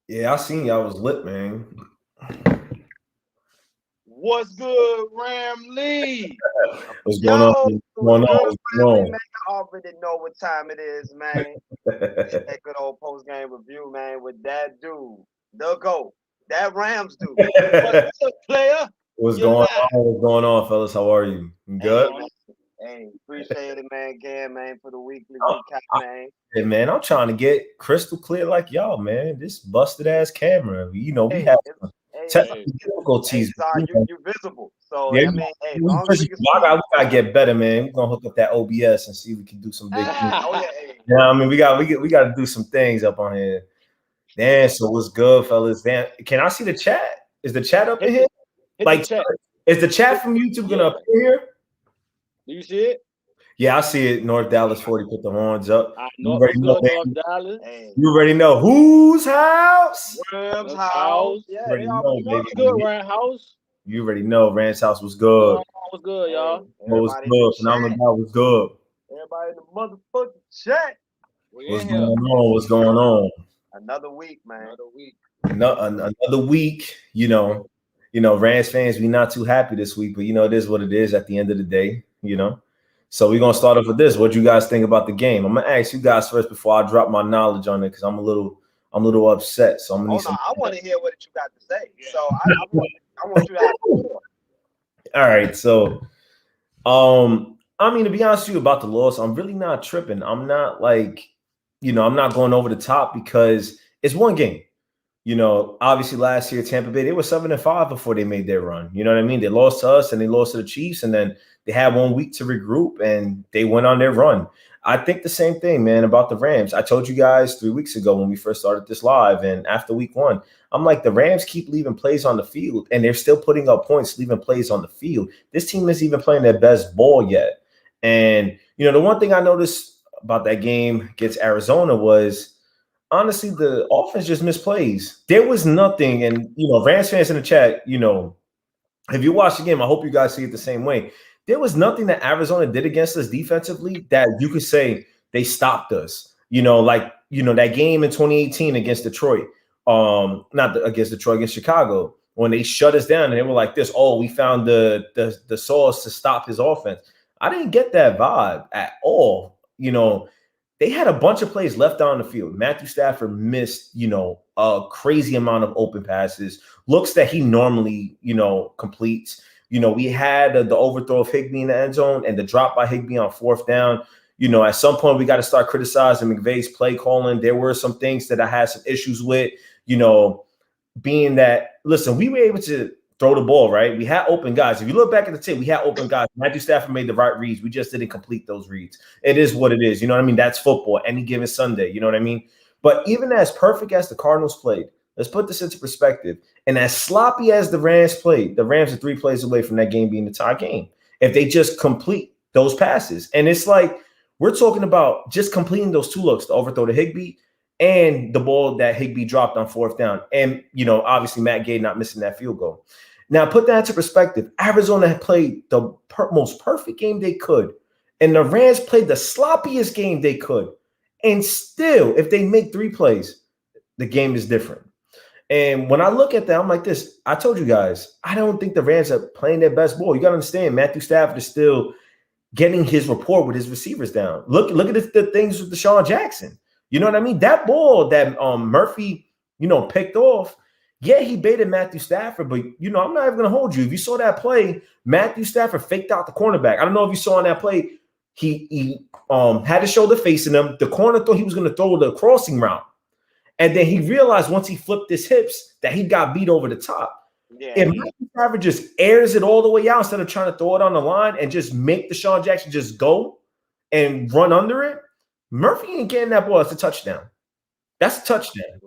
Yeah, I seen y'all was lit, man. What's good, Ram Lee? What's going on? Yo, What's what's going on? good, What's family, going man? I already know what time it is, man. It's on? that good old post game review, man, with that dude, the GOAT, that Rams dude. What's good, player? What's You're going live. on? What's going on, fellas? How are you? You good? Hey, man. Hey, appreciate it, man, again, man, for the weekly I- recap, I- man. Hey, man, I'm trying to get crystal clear like y'all, man. This busted ass camera. We Hey, have it's, some hey, Hey, technical hey, difficulties. sorry, you visible. So, Yeah, I mean, hey, as we, long as we can I see you. gotta get better, man. We're gonna hook up that OBS and see if we can do some big things. Oh, yeah, hey. Yeah, I mean, we got to do some things up on here. Damn, so what's good, fellas? Damn, can I see the chat? Is the chat up in hit here? the hit the Like, chat. is the chat from YouTube gonna Yeah. appear here? Do you see it? Yeah, I see it. North Dallas 40 put the horns up. I You know already what's know, good, North man. Dallas. Hey, You already know whose house. Rams Rams house. house. Yeah, You they already know, already What's know. good, baby. Rams house? You already know. Rand's house was What's good. going on? What's good, Hey, y'all? What was everybody in the good? Phenomenal. chat. That was good. Everybody in the motherfucking chat. We What's in going here. on? What's going on? Another week, man. Another week. Another week. Rams fans, we not too happy this week, but it is what it is at the end of the day. So we're gonna start off with this. What you guys think about the game? I'm gonna ask you guys first before I drop my knowledge on it because I'm a little upset. So I'm gonna Oh need no, some. I want to hear what you got to say. Yeah. So I want you to have the floor. All right, so I mean, to be honest with you about the loss, I'm really not tripping. I'm not like, I'm not going over the top because it's one game. Obviously last year Tampa Bay, they were 7-5 before they made their run. You know what I mean? They lost to us and they lost to the Chiefs, and then they had 1 week to regroup and they went on their run. I think the same thing, man, about the Rams. I told you guys 3 weeks ago when we first started this live, and after week one, I'm like, the Rams keep leaving plays on the field and they're still putting up points, leaving plays on the field. This team isn't even playing their best ball yet. And, the one thing I noticed about that game against Arizona was honestly, the offense just misplays. There was nothing, and Rams fans in the chat, if you watch the game, I hope you guys see it the same way. There was nothing that Arizona did against us defensively that you could say they stopped us. That game in 2018 against Detroit, against Detroit, against Chicago, when they shut us down and they were like this, oh, we found the sauce to stop his offense. I didn't get that vibe at all. They had a bunch of plays left down the field. Matthew Stafford missed, a crazy amount of open passes, looks that he normally, completes. We had the overthrow of Higbee in the end zone and the drop by Higbee on fourth down. At some point we got to start criticizing McVay's play calling. There were some things that I had some issues with, you know, being that, listen, we were able to throw the ball, right? We had open guys. If you look back at the tape, we had open guys. Matthew Stafford made the right reads. We just didn't complete those reads. It is what it is. You know what I mean? That's football, any given Sunday. You know what I mean? But even as perfect as the Cardinals played, let's put this into perspective. And as sloppy as the Rams played, the Rams are 3 plays away from that game being the tie game. If they just complete those passes. And it's like, we're talking about just completing those two looks, the overthrow to Higbee and the ball that Higbee dropped on fourth down. And, obviously Matt Gay not missing that field goal. Now, put that into perspective. Arizona had played the most perfect game they could, and the Rams played the sloppiest game they could. And still, if they make 3 plays, the game is different. And when I look at that, I'm like this. I told you guys, I don't think the Rams are playing their best ball. You got to understand, Matthew Stafford is still getting his rapport with his receivers down. Look at the things with Deshaun Jackson. You know what I mean? That ball that Murphy, picked off. Yeah, he baited Matthew Stafford, but I'm not even gonna hold you. If you saw that play, Matthew Stafford faked out the cornerback. I don't know if you saw on that play. He had his shoulder facing him. The corner thought he was gonna throw the crossing route. And then he realized once he flipped his hips that he got beat over the top. Yeah, If Matthew Stafford just airs it all the way out instead of trying to throw it on the line and just make Deshaun Jackson just go and run under it, Murphy ain't getting that ball. It's a touchdown. That's a touchdown.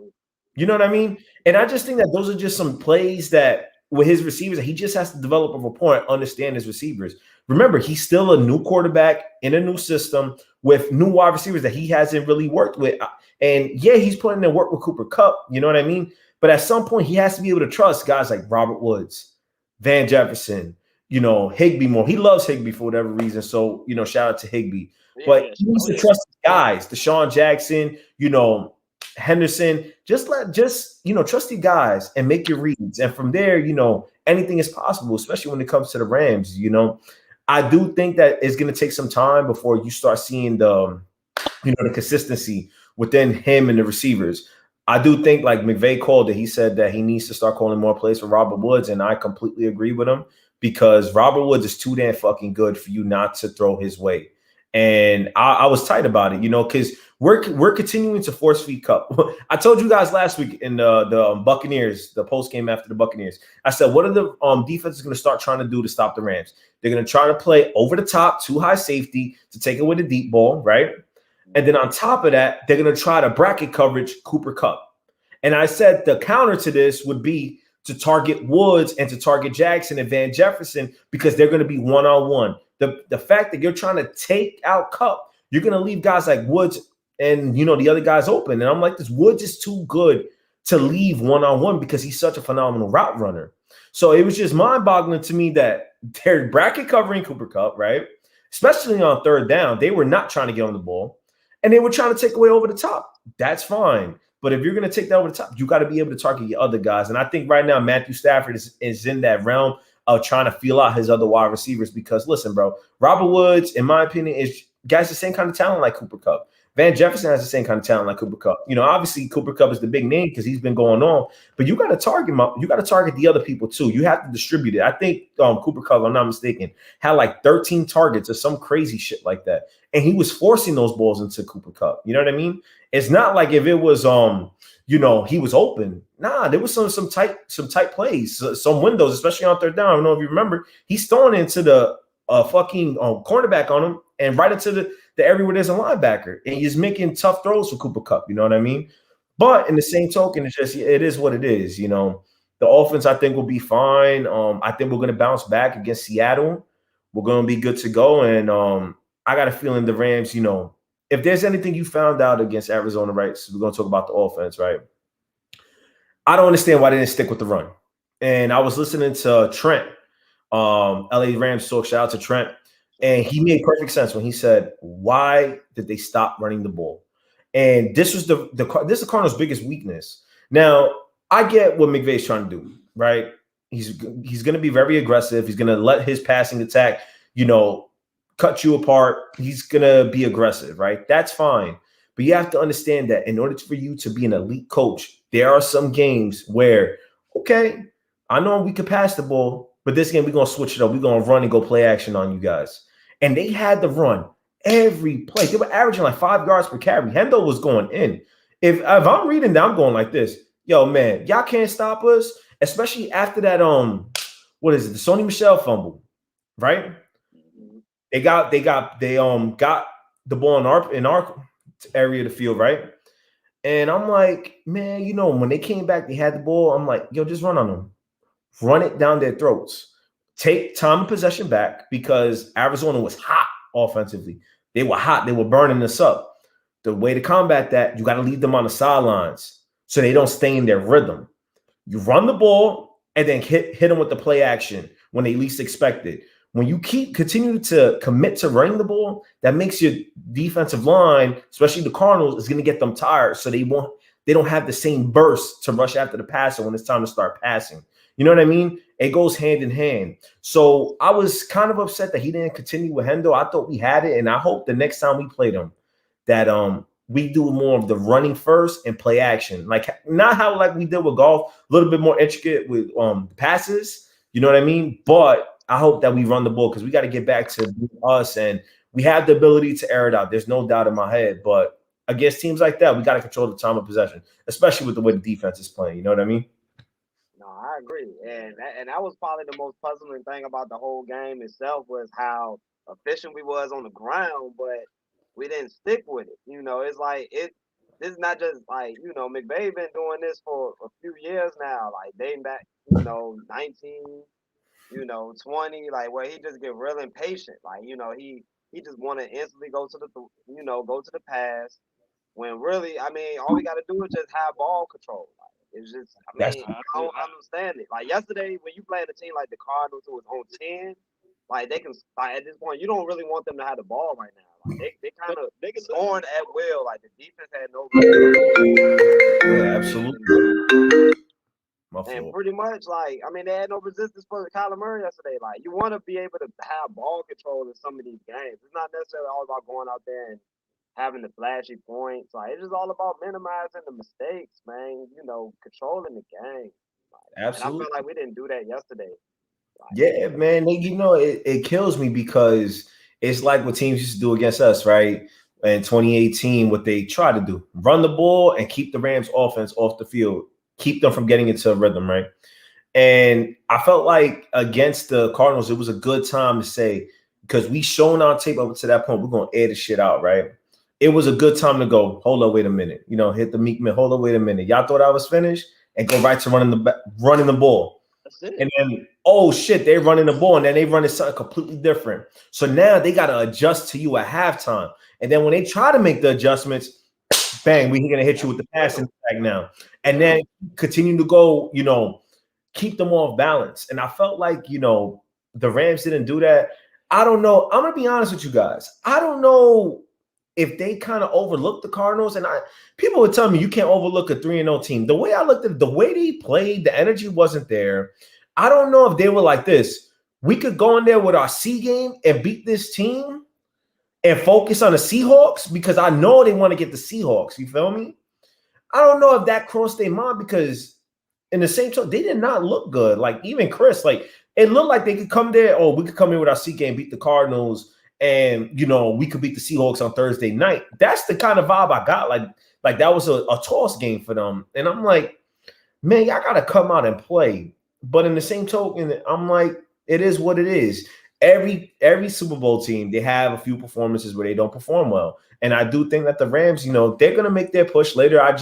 You know what I mean? And I just think that those are just some plays that with his receivers, he just has to develop a rapport and understand his receivers. Remember, he's still a new quarterback in a new system with new wide receivers that he hasn't really worked with. And yeah, he's putting in work with Cooper Kupp. You know what I mean? But at some point, he has to be able to trust guys like Robert Woods, Van Jefferson, Higbee more. He loves Higbee for whatever reason. So, shout out to Higbee. yeah, But yeah. he needs Oh to yeah. trust his guys, Deshaun Jackson, Henderson, just trust your guys and make your reads. And from there, anything is possible, especially when it comes to the Rams. I do think that it's going to take some time before you start seeing the consistency within him and the receivers. I do think, like McVay called it, he said that he needs to start calling more plays for Robert Woods, and I completely agree with him because Robert Woods is too damn fucking good for you not to throw his way. And I was tight about it, because we're continuing to force feed Cup. I told you guys last week in the Buccaneers, the post game after the Buccaneers, I said, what are the defenses going to start trying to do to stop the Rams? They're going to try to play over the top, too high safety to take away the deep ball, right? And then on top of that, they're going to try to bracket coverage Cooper Kupp. And I said the counter to this would be to target Woods and to target Jackson and Van Jefferson because they're going to be one-on-one. The fact that you're trying to take out Kupp, you're going to leave guys like Woods and, the other guys open. And I'm like, this Woods is too good to leave one-on-one because he's such a phenomenal route runner. So it was just mind-boggling to me that they're bracket covering Cooper Kupp, right? Especially on third down. They were not trying to get on the ball. And they were trying to take away over the top. That's fine. But if you're going to take that over the top, you got to be able to target your other guys. And I think right now Matthew Stafford is in that realm of trying to feel out his other wide receivers because, listen, bro, Robert Woods, in my opinion, is guys the same kind of talent like Cooper Kupp. Van Jefferson has the same kind of talent like Cooper Kupp. Obviously Cooper Kupp is the big name because he's been going on, but you got to target him. You got to target the other people too. You have to distribute it. I think Cooper Kupp, if I'm not mistaken, had like 13 targets or some crazy shit like that, and he was forcing those balls into Cooper Kupp. You know what I mean? It's not like if it was he was open. Nah, there was some tight plays, some windows, especially on third down. I don't know if you remember, he's throwing into the fucking cornerback on him and right into the area where there's a linebacker, and he's making tough throws for Cooper Kupp. You know what I mean? But in the same token, it is what it is. The offense I think will be fine. I think we're going to bounce back against Seattle. We're going to be good to go, and I got a feeling the Rams. If there's anything you found out against Arizona, right? So we're going to talk about the offense, right? I don't understand why they didn't stick with the run. And I was listening to Trent, LA Rams talk. Shout out to Trent. And he made perfect sense when he said, why did they stop running the ball? And this was this is the Cardinals' biggest weakness. Now, I get what McVay's trying to do, right? He's going to be very aggressive. He's going to let his passing attack, cut you apart. He's going to be aggressive, right? That's fine. But you have to understand that in order for you to be an elite coach, there are some games where, okay, I know we could pass the ball, but this game we're going to switch it up. We're going to run and go play action on you guys. And they had to run every play. They were averaging like 5 yards per carry. Hendo was going in. If I'm reading that, I'm going like this. Yo, man, y'all can't stop us, especially after that, what is it? The Sony Michel fumble, right? They got the ball in our area of the field, right? And I'm like, man, when they came back, they had the ball. I'm like, yo, just run on them. Run it down their throats. Take time of possession back because Arizona was hot offensively. They were hot. They were burning us up. The way to combat that, you got to leave them on the sidelines so they don't stay in their rhythm. You run the ball and then hit them with the play action when they least expect it. When you continue to commit to running the ball, that makes your defensive line, especially the Cardinals, is going to get them tired. So they don't have the same burst to rush after the passer when it's time to start passing. You know what I mean? It goes hand in hand. So I was kind of upset that he didn't continue with Hendo. I thought we had it, and I hope the next time we play them that we do more of the running first and play action. Like not how like we did with golf, a little bit more intricate with passes. You know what I mean? But I hope that we run the ball because we got to get back to us, and we have the ability to air it out. There's no doubt in my head. But against teams like that, we got to control the time of possession, especially with the way the defense is playing. You know what I mean? No, I agree, and that was probably the most puzzling thing about the whole game itself was how efficient we was on the ground, but we didn't stick with it. It's like This is not just like McVay been doing this for a few years now, like dating back 19, 20, like where he just get real impatient, like he just want to instantly go to the pass. When really, I mean, all we got to do is just have ball control. It's just, I mean, I don't understand it. Like yesterday, when you playing a team like the Cardinals who was on 10, like they can, like at this point, you don't really want them to have the ball right now. they kind of scoring at will. Like the defense had no. Yeah, absolutely. And pretty much, like, I mean, they had no resistance for Kyler Murray yesterday. Like, you want to be able to have ball control in some of these games. It's not necessarily all about going out there and having the flashy points. Like, it's just all about minimizing the mistakes, man. You know, controlling the game. Like, absolutely. And I feel like we didn't do that yesterday. Like, yeah, man. You know, it kills me because it's like what teams used to do against us, right? In 2018, what they try to do, run the ball and keep the Rams offense off the field, keep them from getting into a rhythm, right? And I felt like against the Cardinals, it was a good time to say, because we shown our tape up to that point, we're going to air the shit out, right? It was a good time to go, hold up, wait a minute. You know, hit the meek man, hold up, wait a minute. Y'all thought I was finished? And go right to running the ball. And then, oh shit, they're running the ball, and then they running something completely different. So now they got to adjust to you at halftime. And then when they try to make the adjustments, bang, we're going to hit you with the passing attack now. And then continue to go, you know, keep them off balance. And I felt like, you know, the Rams didn't do that. I don't know. I'm going to be honest with you guys. I don't know if they kind of overlooked the Cardinals. And people would tell me you can't overlook a 3-0 team. The way I looked at it, the way they played, the energy wasn't there. I don't know if they were like this. We could go in there with our C game and beat this team and focus on the Seahawks, because I know they want to get the Seahawks. You feel me? I don't know if that crossed their mind, because in the same time, they did not look good. Like, even Chris, like, it looked like they could come there. Oh, we could come in with our C game, beat the Cardinals, and, you know, we could beat the Seahawks on Thursday night. That's the kind of vibe I got. Like that was a toss game for them. And I'm like, man, y'all got to come out and play. But in the same token, I'm like, it is what it is. Every Super Bowl team, they have a few performances where they don't perform well. And I do think that the Rams, you know, they're going to make their push later. I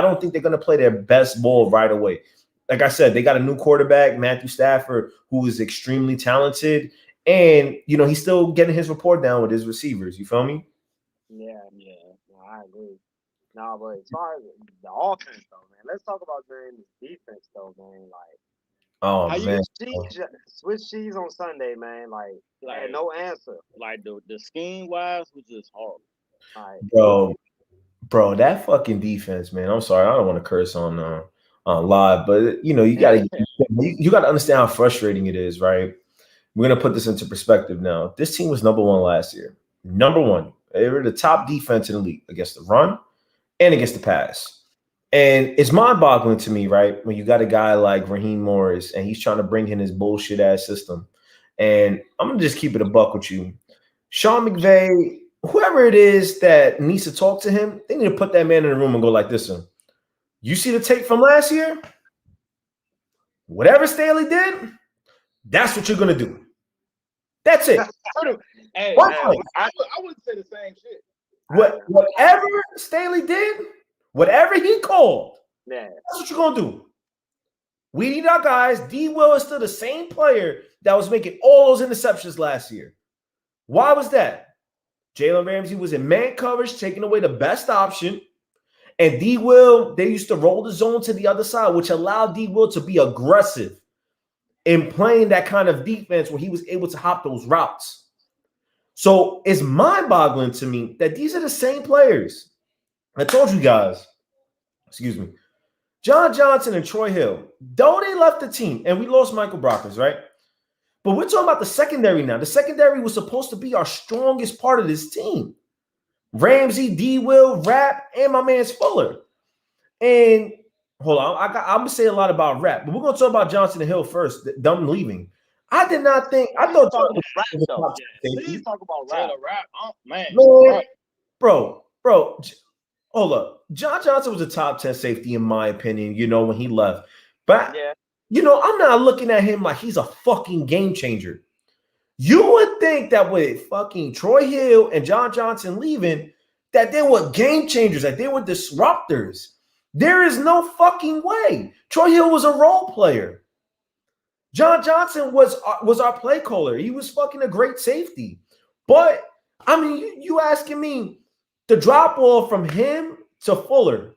don't think they're going to play their best ball right away. Like I said, they got a new quarterback, Matthew Stafford, who is extremely talented. And, you know, he's still getting his rapport down with his receivers. You feel me? Yeah. No, I agree. No, but as far as the offense, though, man, let's talk about during this defense, though, man. Like, oh, how man. Switch cheese on Sunday, man. Like I had no answer. Like the scheme wise was just horrible. Right. Bro, that fucking defense, man. I'm sorry, I don't want to curse on live, but you know, you gotta understand how frustrating it is, right? We're gonna put this into perspective now. This team was number one last year. Number one. They were the top defense in the league against the run and against the pass. And it's mind-boggling to me, right? When you got a guy like Raheem Morris and he's trying to bring in his bullshit ass system. And I'm gonna just keep it a buck with you. Sean McVay, whoever it is that needs to talk to him, they need to put that man in the room and go like this. You see the tape from last year? Whatever Staley did, that's what you're gonna do. That's it. Hey, I wouldn't say the same shit. Whatever Staley did, whatever he called, that's what you're gonna do. We need our guys. D. Will is still the same player that was making all those interceptions last year. Why was that? Jalen Ramsey was in man coverage, taking away the best option. And D. Will, they used to roll the zone to the other side, which allowed D. Will to be aggressive in playing that kind of defense where he was able to hop those routes. So it's mind-boggling to me that these are the same players. I told you guys, excuse me, John Johnson and Troy Hill, though they left the team and we lost Michael Brockers, right? But we're talking about the secondary now. The secondary was supposed to be our strongest part of this team. Ramsey, D. Will, Rapp, and my man's Fuller. And hold on, I'm going to say a lot about Rapp, but we're going to talk about Johnson and Hill first, them leaving. I did not think – I thought – Please talk about Rapp. Oh, man. Bro, hold up. John Johnson was a top 10 safety in my opinion, you know, when he left. But, you know, I'm not looking at him like he's a fucking game changer. You would think that with fucking Troy Hill and John Johnson leaving, that they were game changers, that they were disruptors. There is no fucking way. Troy Hill was a role player. John Johnson was our play caller. He was fucking a great safety. But, I mean, you asking me, the drop off from him to Fuller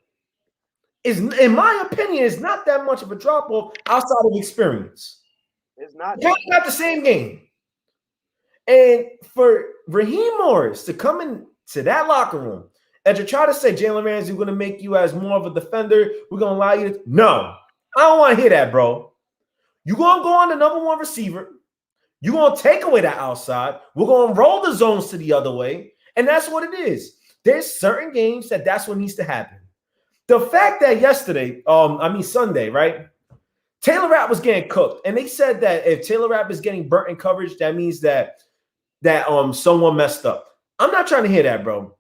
is, in my opinion, is not that much of a drop off outside of experience. It's not. Not the same game. And for Raheem Morris to come into that locker room and to try to say, Jalen Ramsey, we're going to make you as more of a defender. We're going to allow you to. No, I don't want to hear that, bro. You're going to go on the number one receiver. You're going to take away that outside. We're going to roll the zones to the other way. And that's what it is. There's certain games that's what needs to happen. The fact that yesterday, Sunday, right? Taylor Rapp was getting cooked. And they said that if Taylor Rapp is getting burnt in coverage, that means that someone messed up. I'm not trying to hear that, bro.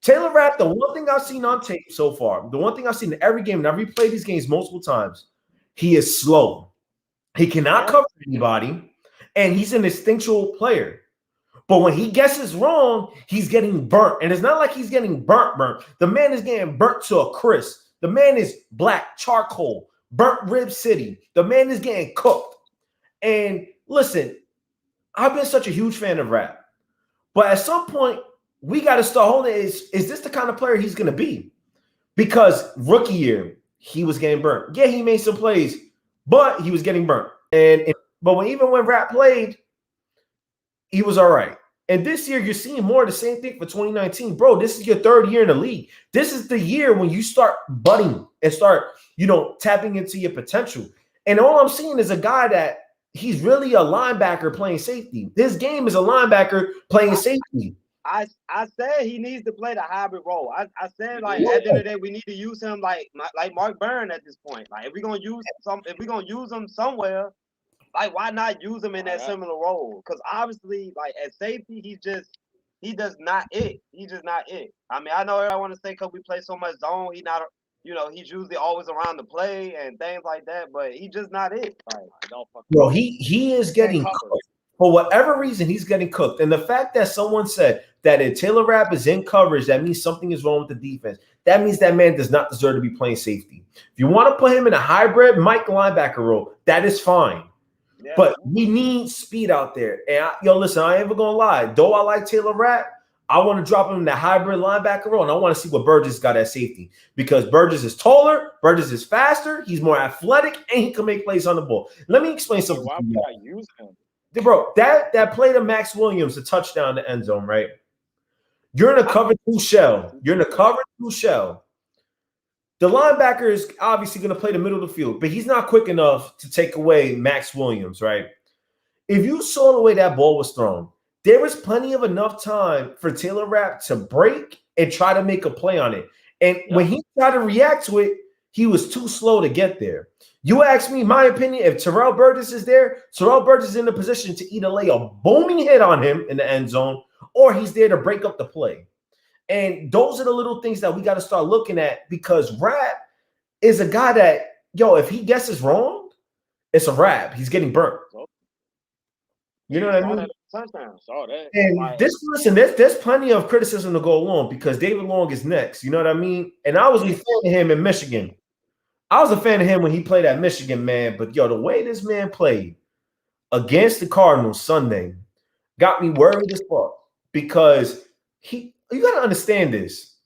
Taylor Rapp, the one thing I've seen on tape so far, the one thing I've seen in every game, and I've replayed these games multiple times, he is slow. He cannot cover anybody, and he's an instinctual player. But when he guesses wrong, he's getting burnt. And it's not like he's getting burnt. The man is getting burnt to a crisp. The man is black charcoal, burnt rib city. The man is getting cooked. And listen, I've been such a huge fan of Rapp. But at some point, we got to start holding is this the kind of player he's going to be? Because rookie year, he was getting burnt. Yeah, he made some plays, but he was getting burnt. But even when Rapp played, he was all right. And this year, you're seeing more of the same thing for 2019. Bro, this is your third year in the league. This is the year when you start budding and start, tapping into your potential. And all I'm seeing is a guy that he's really a linebacker playing safety. His game is a linebacker playing safety. I said he needs to play the hybrid role. I said, like, at the end of the day, we need to use him like Mark Byrne at this point. Like, if we're gonna use him somewhere, like, why not use him in that similar role? Because obviously, like, at safety, he does not it. He's just not it. I mean, I know everybody want to say because we play so much zone, he's he's usually always around the play and things like that, but he's just not it. Like, bro, he is getting cooked. For whatever reason, he's getting cooked. And the fact that someone said that if Taylor Rapp is in coverage, that means something is wrong with the defense. That means that man does not deserve to be playing safety. If you want to put him in a hybrid Mike linebacker role, that is fine. Yeah. But we need speed out there. And listen, I ain't even gonna lie. Though I like Taylor Rapp, I want to drop him in the hybrid linebacker role, and I want to see what Burgess got at safety because Burgess is taller, Burgess is faster, he's more athletic, and he can make plays on the ball. Let me explain something. Why would I use him? Bro, that play to Max Williams, a touchdown to end zone, right? You're in a cover two shell. The linebacker is obviously going to play the middle of the field, but he's not quick enough to take away Max Williams, right? If you saw the way that ball was thrown, there was plenty of enough time for Taylor Rapp to break and try to make a play on it. And when he tried to react to it, he was too slow to get there. You ask me, my opinion, if Terrell Burgess is there, Terrell Burgess is in a position to either lay a booming hit on him in the end zone or he's there to break up the play. And those are the little things that we got to start looking at because Rapp is a guy that, if he guesses wrong, it's a wrap. He's getting burnt. You know what I mean? And there's plenty of criticism to go along because David Long is next. You know what I mean? And I was a fan of him in Michigan. I was a fan of him when he played at Michigan, man. But, the way this man played against the Cardinals Sunday got me worried as fuck because you got to understand this.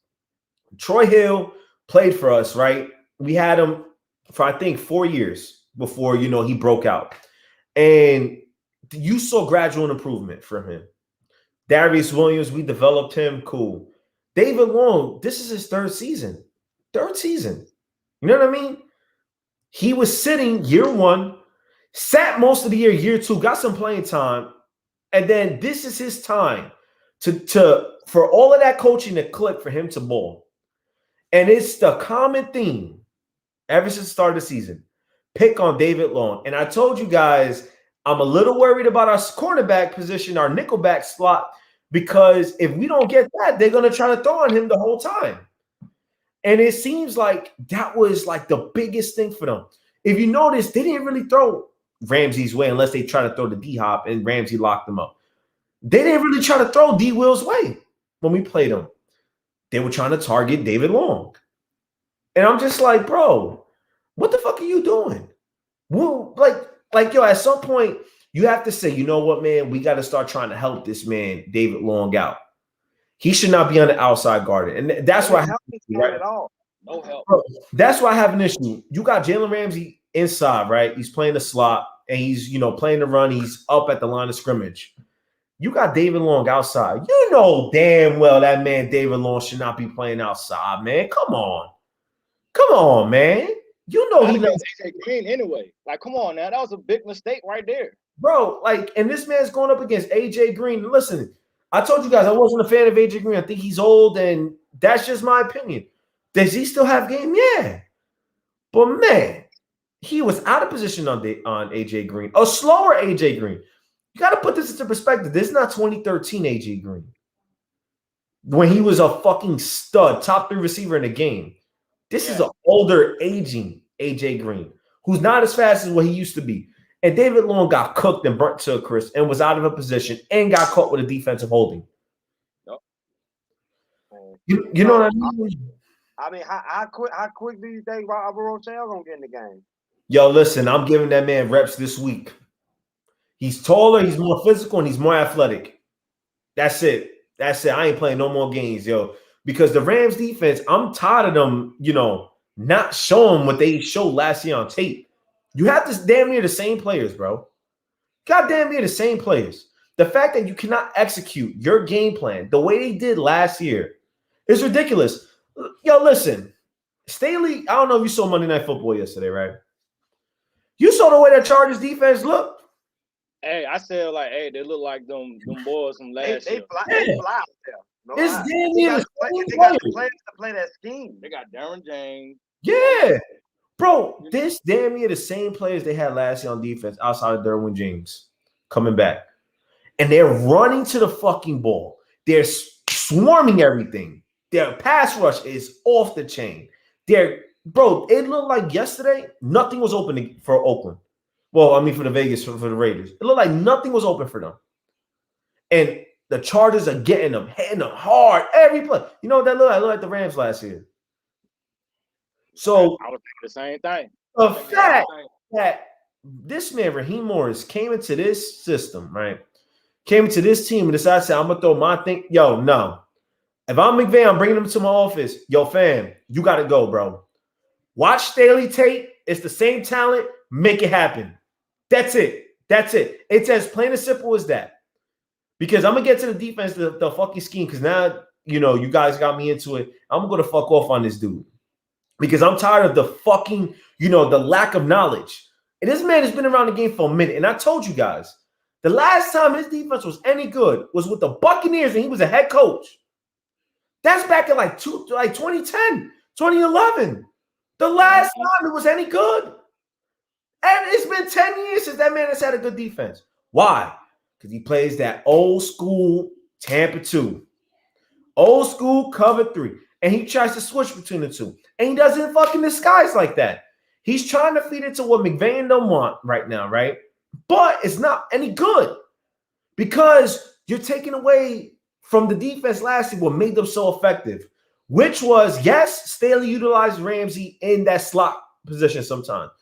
Troy Hill played for us, right? We had him for, I think, 4 years before, he broke out. And you saw gradual improvement from him. Darius Williams, we developed him. Cool. David Long, this is his third season. You know what I mean? He was sitting year one, sat most of the year two, got some playing time, and then this is his time for all of that coaching to click for him to ball. And it's the common theme ever since the start of the season. Pick on David Long. And I told you guys, I'm a little worried about our cornerback position, our nickelback slot, because if we don't get that, they're going to try to throw on him the whole time. And it seems like that was like the biggest thing for them. If you notice, they didn't really throw Ramsey's way unless they try to throw the D-hop and Ramsey locked them up. They didn't really try to throw D. Will's way when we played them. They were trying to target David Long. And I'm just like, bro, what the fuck are you doing? Well, at some point, you have to say, you know what, man, we got to start trying to help this man, David Long, out. He should not be on the outside guarded. And that's why I have an issue, right? No help. Bro, that's why I have an issue. You got Jalen Ramsey inside, right? He's playing the slot and he's, playing the run. He's up at the line of scrimmage. You got David Long outside. You know damn well that man David Long should not be playing outside, man. Come on, man. You know he lets AJ Green anyway. Like, come on now, that was a big mistake right there, bro. Like, and this man's going up against AJ Green. Listen, I told you guys I wasn't a fan of AJ Green. I think he's old, and that's just my opinion. Does he still have game? Yeah, but man, he was out of position on AJ Green, a slower AJ Green. You got to put this into perspective. This is not 2013 AJ Green when he was a fucking stud, top 3 receiver in the game. This is an older, aging AJ Green who's not as fast as what he used to be. And David Long got cooked and burnt to a crisp and was out of a position and got caught with a defensive holding. Yep. You know what I mean? I mean, how quick do you think Robert Rochelle gonna get in the game? Yo, listen, I'm giving that man reps this week. He's taller, he's more physical, and he's more athletic. That's it. I ain't playing no more games, yo. Because the Rams defense, I'm tired of them, not showing what they showed last year on tape. You have this damn near the same players, bro. Goddamn near the same players. The fact that you cannot execute your game plan the way they did last year is ridiculous. Yo, listen, Staley, I don't know if you saw Monday Night Football yesterday, right? You saw the way that Chargers defense looked. Hey, I said they look like them boys from last year. They fly out there. No, it's damn near the same they got the players to play that scheme. They got Darren James. Yeah. Bro, this damn near the same players they had last year on defense outside of Derwin James coming back. And they're running to the fucking ball. They're swarming everything. Their pass rush is off the chain. Bro, it looked like yesterday nothing was open for Oakland. Well, I mean for the Vegas, for the Raiders. It looked like nothing was open for them. And the Chargers are getting them, hitting them hard every play. You know what that looked like? It looked like the Rams last year. So I was thinking the same thing. The fact that this man, Raheem Morris, came into this system, right? Came into this team and decided to say, I'm going to throw my thing. Yo, no. If I'm McVay, I'm bringing him to my office. Yo, fam, you got to go, bro. Watch Staley tape. It's the same talent. Make it happen. That's it. It's as plain and simple as that. Because I'm going to get to the defense, the fucking scheme, because now, you guys got me into it. I'm going to fuck off on this dude. Because I'm tired of the fucking, the lack of knowledge. And this man has been around the game for a minute. And I told you guys, the last time his defense was any good was with the Buccaneers and he was a head coach. That's back in like 2010, 2011. The last time it was any good. And it's been 10 years since that man has had a good defense. Why? Because he plays that old school Tampa 2. Old school cover 3. And he tries to switch between the two. And he doesn't fucking disguise like that. He's trying to feed into what McVay and them want right now, right? But it's not any good. Because you're taking away from the defense last year what made them so effective. Which was, yes, Staley utilized Ramsey in that slot position sometimes.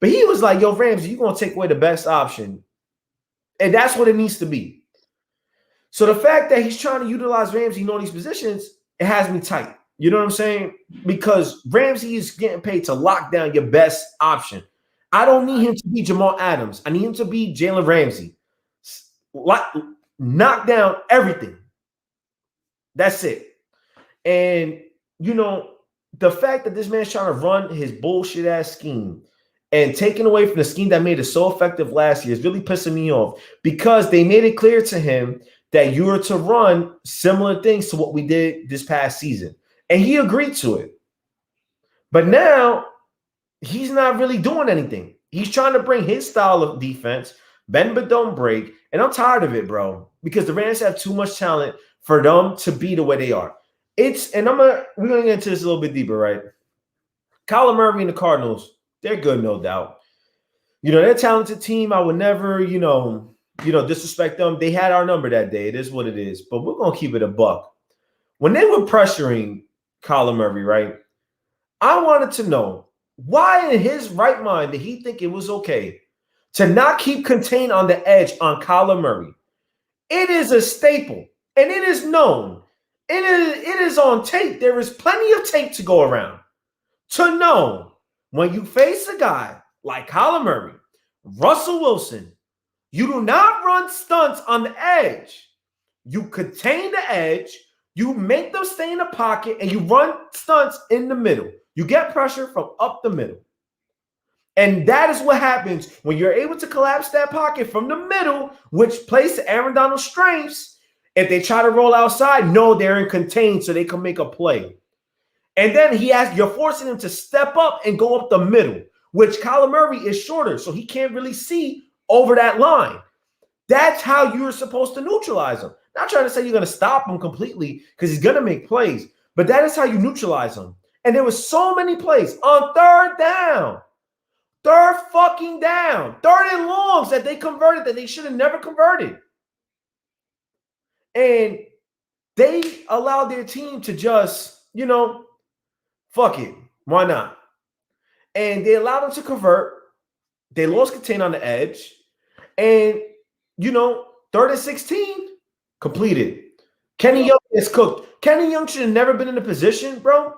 But he was like, yo, Ramsey, you're going to take away the best option. And that's what it needs to be. So the fact that he's trying to utilize Ramsey in all these positions, it has me tight. You know what I'm saying? Because Ramsey is getting paid to lock down your best option. I don't need him to be Jamal Adams. I need him to be Jalen Ramsey. Knock down everything. That's it. And, the fact that this man's trying to run his bullshit ass scheme and taking away from the scheme that made it so effective last year is really pissing me off because they made it clear to him that you were to run similar things to what we did this past season. And he agreed to it. But now he's not really doing anything. He's trying to bring his style of defense, bend but don't break. And I'm tired of it, bro, because the Rams have too much talent for them to be the way they are. We're gonna get into this a little bit deeper, right? Kyler Murray and the Cardinals, they're good, no doubt. They're a talented team. I would never, disrespect them. They had our number that day. It is what it is. But we're gonna keep it a buck. When they were pressuring Kyler Murray, right? I wanted to know why in his right mind did he think it was okay to not keep contained on the edge on Kyler Murray? It is a staple, and it is known. It is on tape. There is plenty of tape to go around to know when you face a guy like Kyler Murray, Russell Wilson, You do not run stunts on the edge. You contain the edge, you make them stay in the pocket, and you run stunts in the middle. You get pressure from up the middle. And that is what happens when you're able to collapse that pocket from the middle, which plays to Aaron Donald's strengths. If they try to roll outside, no, they're in contained so they can make a play. And then you're forcing him to step up and go up the middle, which Kyler Murray is shorter, so he can't really see over that line. That's how you're supposed to neutralize him. Not trying to say you're going to stop him completely because he's going to make plays, but that is how you neutralize him. And there was so many plays on third down. Third fucking down. Third and longs that they converted that they should have never converted. And they allowed their team to just, fuck it. Why not? And they allowed them to convert. They lost contain on the edge. And, 3rd and 16, completed. Kenny Young is cooked. Kenny Young should have never been in a position, bro,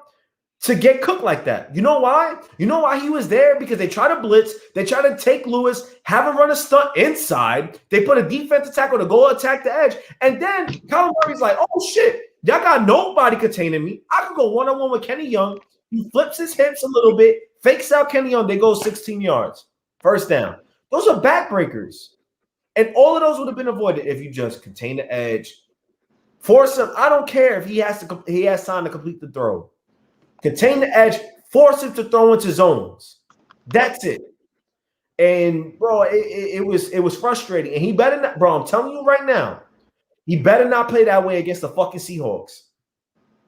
to get cooked like that. You know why? You know why he was there? Because they try to blitz. They try to take Lewis, have him run a stunt inside. They put a defensive tackle to go attack the edge. And then Kyler Murray's like, oh, shit. Y'all got nobody containing me. I can go one-on-one with Kenny Young. He flips his hips a little bit, fakes out Kenny Young. They go 16 yards. First down. Those are backbreakers. And all of those would have been avoided if you just contain the edge. Force him. I don't care if he has time to complete the throw. Contain the edge. Force him to throw into zones. That's it. And bro, it was frustrating. And he better not, bro. I'm telling you right now, he better not play that way against the fucking Seahawks.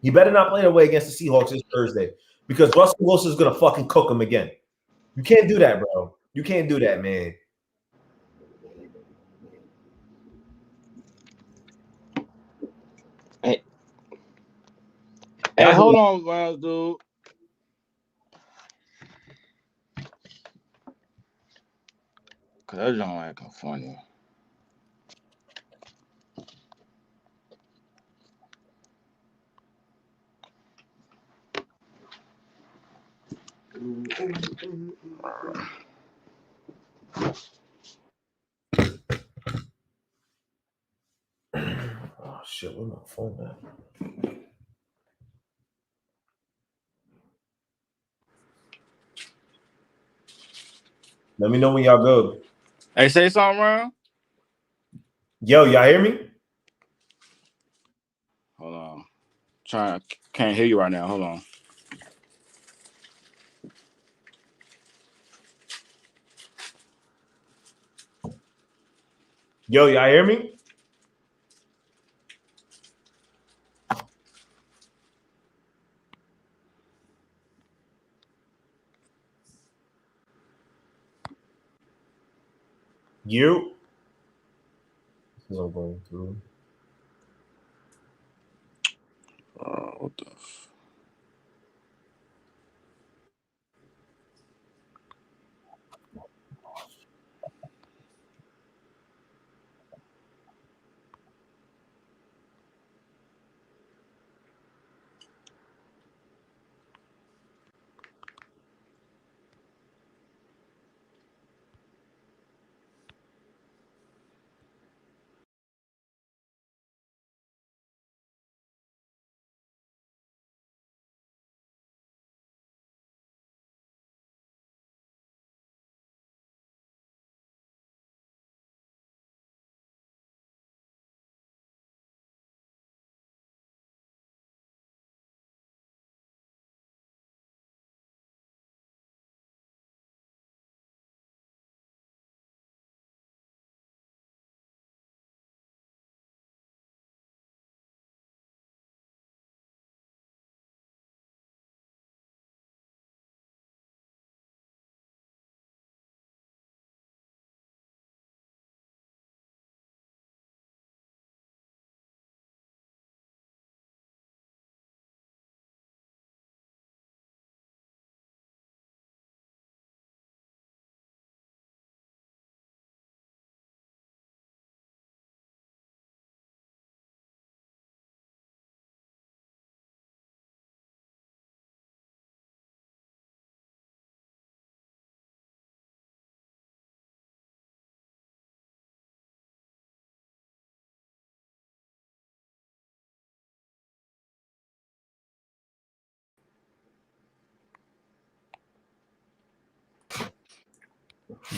He better not play that way against the Seahawks this Thursday because Russell Wilson's gonna fucking cook him again. You can't do that, bro. You can't do that, man. Hey, hold on, Rams, dude. Cause that don't acting funny. Oh shit, where's my phone at? Let me know when y'all go. Hey, say something, Ram. Yo, y'all hear me? Hold on. Can't hear you right now. Hold on. Yo, y'all hear me? You? This is all going through. What the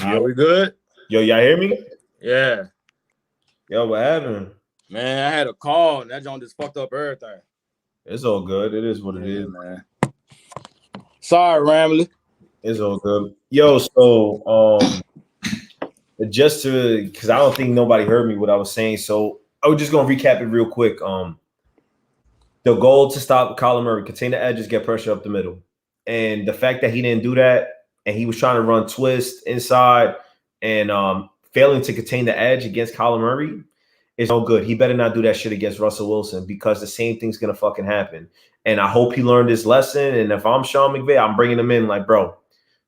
Are we good? Yo, y'all hear me? Yeah. Yo, what happened? Man, I had a call and that joint just fucked up everything. It's all good. It is what it is, man. Sorry, Ramley. It's all good. Yo, so just to, because I don't think nobody heard me what I was saying, so I was just gonna recap it real quick. The goal to stop Kyler Murray, contain the edges, get pressure up the middle, and the fact that he didn't do that, and he was trying to run twist inside and failing to contain the edge against Kyler Murray is no good. He better not do that shit against Russell Wilson because the same thing's gonna fucking happen. And I hope he learned his lesson. And if I'm Sean McVay, I'm bringing him in like, bro,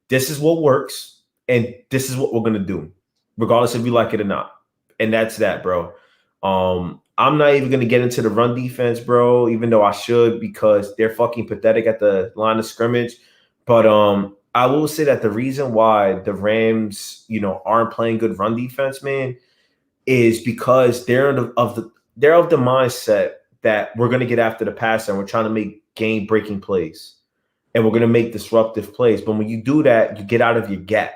this is what works, and this is what we're gonna do, regardless if you like it or not. And that's that, bro. I'm not even gonna get into the run defense, bro, even though I should because they're fucking pathetic at the line of scrimmage. But I will say that the reason why the Rams, aren't playing good run defense, man, is because they're of the mindset that we're gonna get after the passer and we're trying to make game-breaking plays. And we're going to make disruptive plays. But when you do that, you get out of your gap.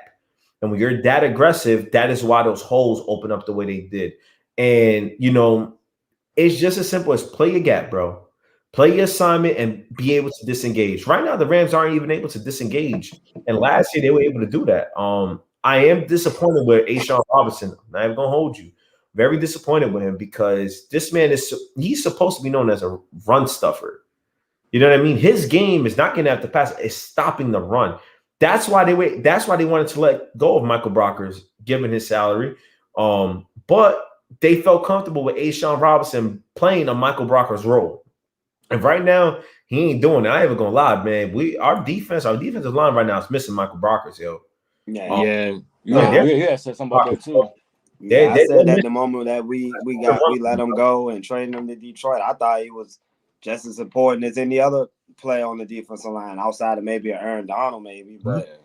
And when you're that aggressive, that is why those holes open up the way they did. And, it's just as simple as play your gap, bro. Play your assignment and be able to disengage. Right now, the Rams aren't even able to disengage. And last year, they were able to do that. I am disappointed with Ashawn Robinson. I'm not even going to hold you. Very disappointed with him because this man he's supposed to be known as a run stuffer. You know what I mean? His game is not getting after the pass; it's stopping the run. That's why they wanted to let go of Michael Brockers, given his salary. But they felt comfortable with Ashawn Robinson playing a Michael Brockers role. And right now, he ain't doing it. I ain't even gonna lie, man. Our defensive line right now is missing Michael Brockers, yo. Yeah. Yeah, said something about that too. Yeah, I said that the moment that we let him go and traded him to Detroit, I thought he was just as important as any other player on the defensive line outside of maybe an Aaron Donald, maybe. But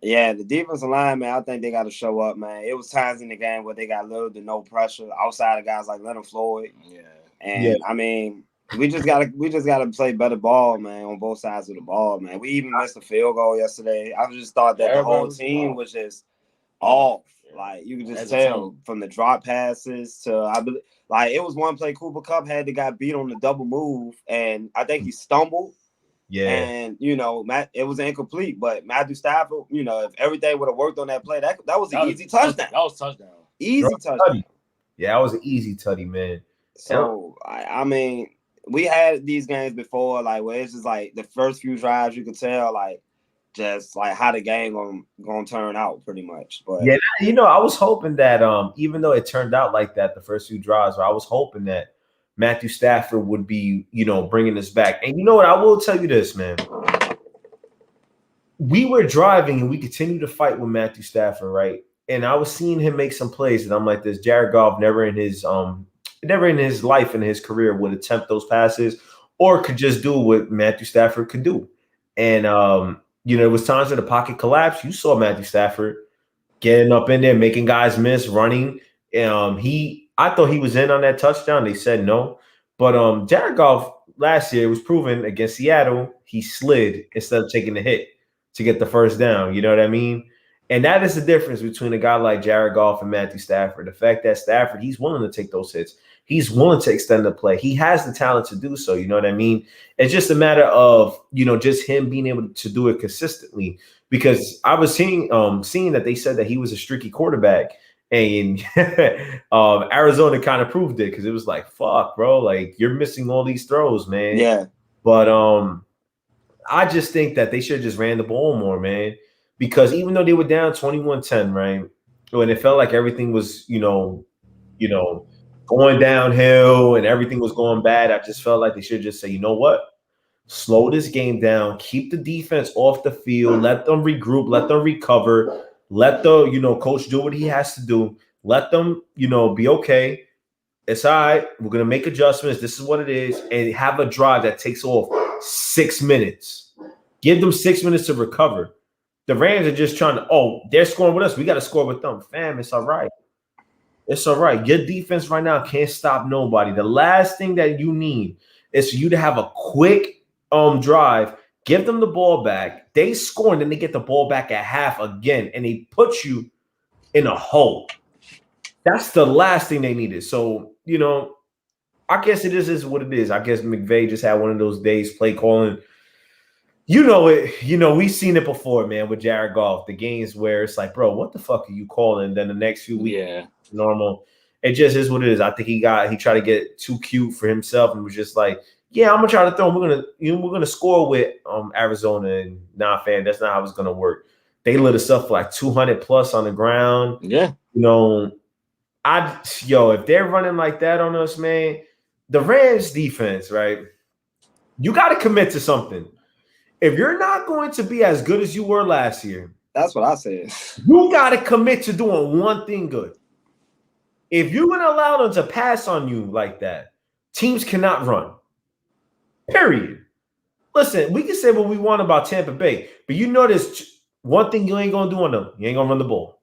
yeah, the defensive line, man, I think they got to show up, man. It was times in the game where they got little to no pressure outside of guys like Leonard Floyd. Yeah, and I mean, we just gotta play better ball, man, on both sides of the ball, man. We even missed a field goal yesterday. I just thought that the whole team was just off. Like you could just tell from the drop passes to it was one play Cooper Kupp had the guy beat on the double move, and I think he stumbled. Yeah, and it was incomplete. But Matthew Stafford, if everything would have worked on that play, that was an easy touchdown. That was touchdown. Easy touchdown. Yeah, that was an easy tutty, man. So I mean, we had these games before, where it's just the first few drives you could tell just how the game gonna turn out pretty much. But yeah, I was hoping that even though it turned out like that the first few drives, I was hoping that Matthew Stafford would be bringing us back. And you know what, I will tell you this, man, we were driving and we continued to fight with Matthew Stafford, right? And I was seeing him make some plays and I'm like, this Jared Goff never in his life and his career would attempt those passes or could just do what Matthew Stafford could do. And it was times where the pocket collapsed. You saw Matthew Stafford getting up in there, making guys miss, running. I thought he was in on that touchdown. They said no. But Jared Goff last year was proven against Seattle. He slid instead of taking the hit to get the first down. You know what I mean? And that is the difference between a guy like Jared Goff and Matthew Stafford. The fact that Stafford, he's willing to take those hits. He's willing to extend the play. He has the talent to do so. You know what I mean? It's just a matter of, just him being able to do it consistently. Because I was seeing that they said that he was a streaky quarterback. And Arizona kind of proved it because it was like, fuck, bro. Like, you're missing all these throws, man. Yeah. But I just think that they should have just ran the ball more, man. Because even though they were down 21-10, right? When it felt like everything was, going downhill and everything was going bad, I just felt like they should just say, you know what? Slow this game down, keep the defense off the field, let them regroup, let them recover, let the, coach do what he has to do, let them, be okay. It's all right. We're going to make adjustments. This is what it is. And have a drive that takes off 6 minutes. Give them 6 minutes to recover. The Rams are just trying to, they're scoring with us. We got to score with them. Fam, it's all right. It's all right. Your defense right now can't stop nobody. The last thing that you need is for you to have a quick drive, give them the ball back. They score, and then they get the ball back at half again, and they put you in a hole. That's the last thing they needed. So, I guess it is what it is. I guess McVay just had one of those days play calling. You know it. We've seen it before, man, with Jared Goff. The games where it's like, bro, what the fuck are you calling? And then the next few weeks, normal. It just is what it is. I think he tried to get too cute for himself and was just like, yeah, I'm gonna try to throw him. We're gonna score with Arizona, and fam, that's not how it's gonna work. They lit us up for like 200 plus on the ground. Yeah. If they're running like that on us, man, the Rams defense, right? You got to commit to something. If you're not going to be as good as you were last year, that's what I said. You got to commit to doing one thing good. If you're going to allow them to pass on you like that, teams cannot run. Period. Listen, we can say what we want about Tampa Bay, but you know there's one thing you ain't going to do on them. You ain't going to run the ball.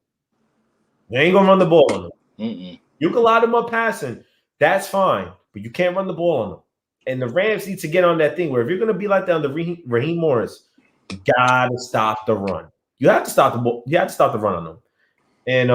You ain't going to run the ball on them. You can line them up passing. That's fine, but you can't run the ball on them. And the Rams need to get on that thing where if you're going to be like that on the Raheem Morris, you got to stop the run. You have to stop the ball. You have to stop the run on them. And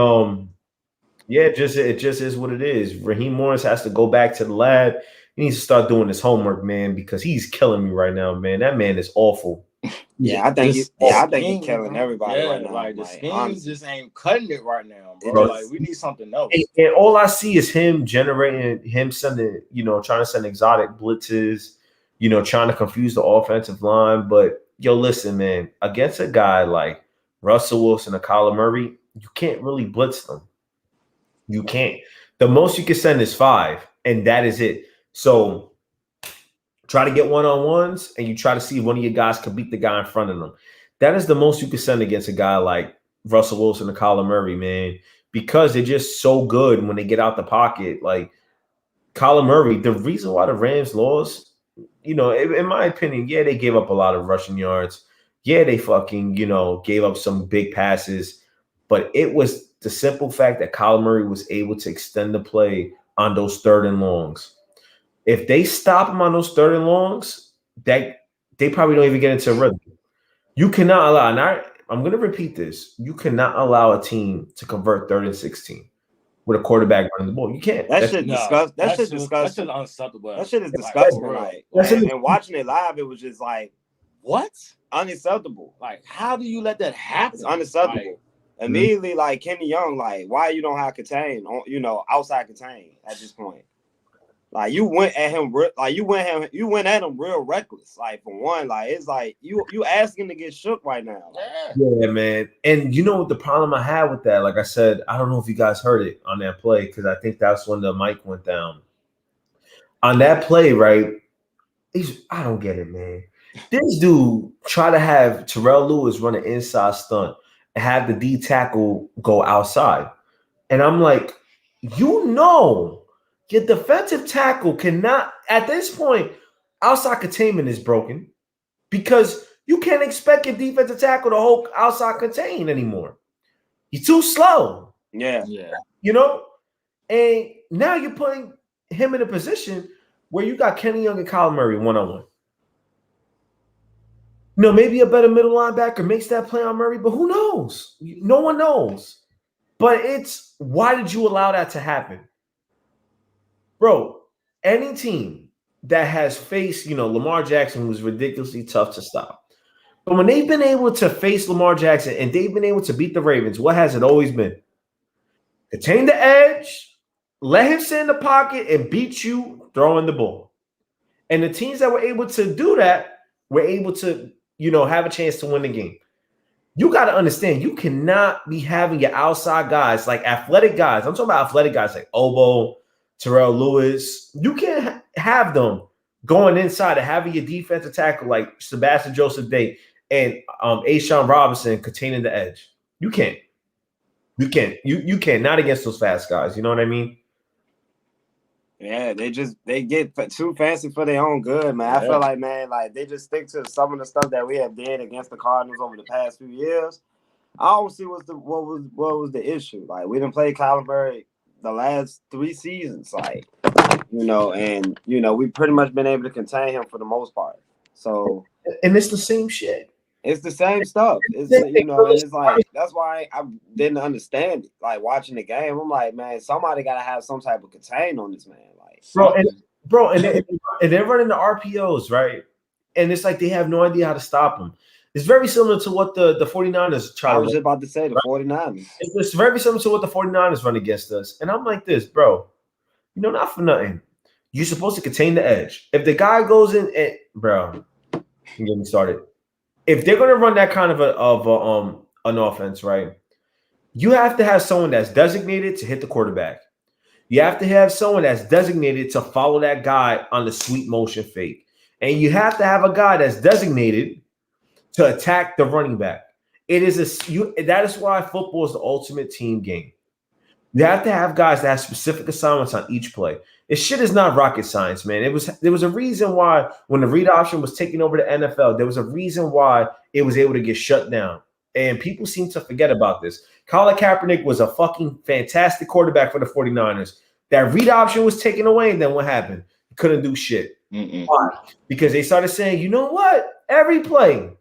it just is what it is. Raheem Morris has to go back to the lab. He needs to start doing his homework, man, because he's killing me right now, man. That man is awful. I think he's killing everybody right now. Like the scheme just ain't cutting it right now, bro. Like we need something else. And all I see is him sending, trying to send exotic blitzes, trying to confuse the offensive line. But listen, man, against a guy like Russell Wilson or Kyler Murray, you can't really blitz them. You can't. The most you can send is 5, and that is it. So try to get one-on-ones, and you try to see if one of your guys can beat the guy in front of them. That is the most you can send against a guy like Russell Wilson or Kyler Murray, man, because they're just so good when they get out the pocket. Like Kyler Murray, the reason why the Rams lost, in my opinion, yeah, they gave up a lot of rushing yards. Yeah, they fucking, gave up some big passes. But it was the simple fact that Kyler Murray was able to extend the play on those 3rd and longs. If they stop him on those 3rd and longs, they probably don't even get into a rhythm. You cannot allow, and I'm going to repeat this, you cannot allow a team to convert 3rd and 16 with a quarterback running the ball. You can't. That shit disgusting. That shit unacceptable. That shit is disgusting. And watching it live, it was just like, what? Unacceptable. Like, how do you let that happen? It's unacceptable. Immediately, like Kenny Young, like, why you don't have contain, outside contain at this point? Like you went at him, you went at him real reckless. Like for one, like it's like you asking to get shook right now. Yeah, man. And you know what the problem I had with that? Like I said, I don't know if you guys heard it on that play because I think that's when the mic went down. On that play, right? I don't get it, man. This dude try to have Terrell Lewis run an inside stunt and have the D tackle go outside, and I'm like, your defensive tackle cannot, at this point, outside containment is broken because you can't expect your defensive tackle to hold outside contain anymore. He's too slow. Yeah. And now you're putting him in a position where you got Kenny Young and Kyler Murray one-on-one. Maybe a better middle linebacker makes that play on Murray, but who knows? No one knows. But it's, why did you allow that to happen? Bro, any team that has faced, Lamar Jackson was ridiculously tough to stop. But when they've been able to face Lamar Jackson and they've been able to beat the Ravens, what has it always been? Contain the edge, let him sit in the pocket and beat you throwing the ball. And the teams that were able to do that were able to, have a chance to win the game. You got to understand, you cannot be having your outside guys, like athletic guys. I'm talking about athletic guys like Obo, Terrell Lewis. You can't have them going inside and having your defensive tackle like Sebastian Joseph Day and Ashawn Robinson containing the edge. You can't. You can't. Not against those fast guys. You know what I mean? Yeah, they get too fancy for their own good, man. Yeah. I feel like, man, like they just stick to some of the stuff that we have did against the Cardinals over the past few years. I don't see what was the issue. Like we didn't play Kyler Murray the last 3 seasons, like and we've pretty much been able to contain him for the most part. So, and it's the same shit. It's the same stuff. It's and it's like that's why I didn't understand it. Like watching the game, I'm like, man, somebody got to have some type of contain on this man. Like, and they're running the RPOs, right? And it's like they have no idea how to stop them. It's very similar to what the 49ers try. I was just about to say the 49ers. It's very similar to what the 49ers run against us. And I'm like this, bro. Not for nothing. You're supposed to contain the edge. If the guy goes in, bro, I'm getting started. If they're gonna run that kind of an offense, right? You have to have someone that's designated to hit the quarterback. You have to have someone that's designated to follow that guy on the sweep motion fake. And you have to have a guy that's designated to attack the running back. That is why football is the ultimate team game. You have to have guys that have specific assignments on each play. This shit is not rocket science, man. There was a reason why when the read option was taking over the NFL, there was a reason why it was able to get shut down. And people seem to forget about this. Colin Kaepernick was a fucking fantastic quarterback for the 49ers. That read option was taken away, and then what happened? He couldn't do shit. Why? Because they started saying, you know what? Every play,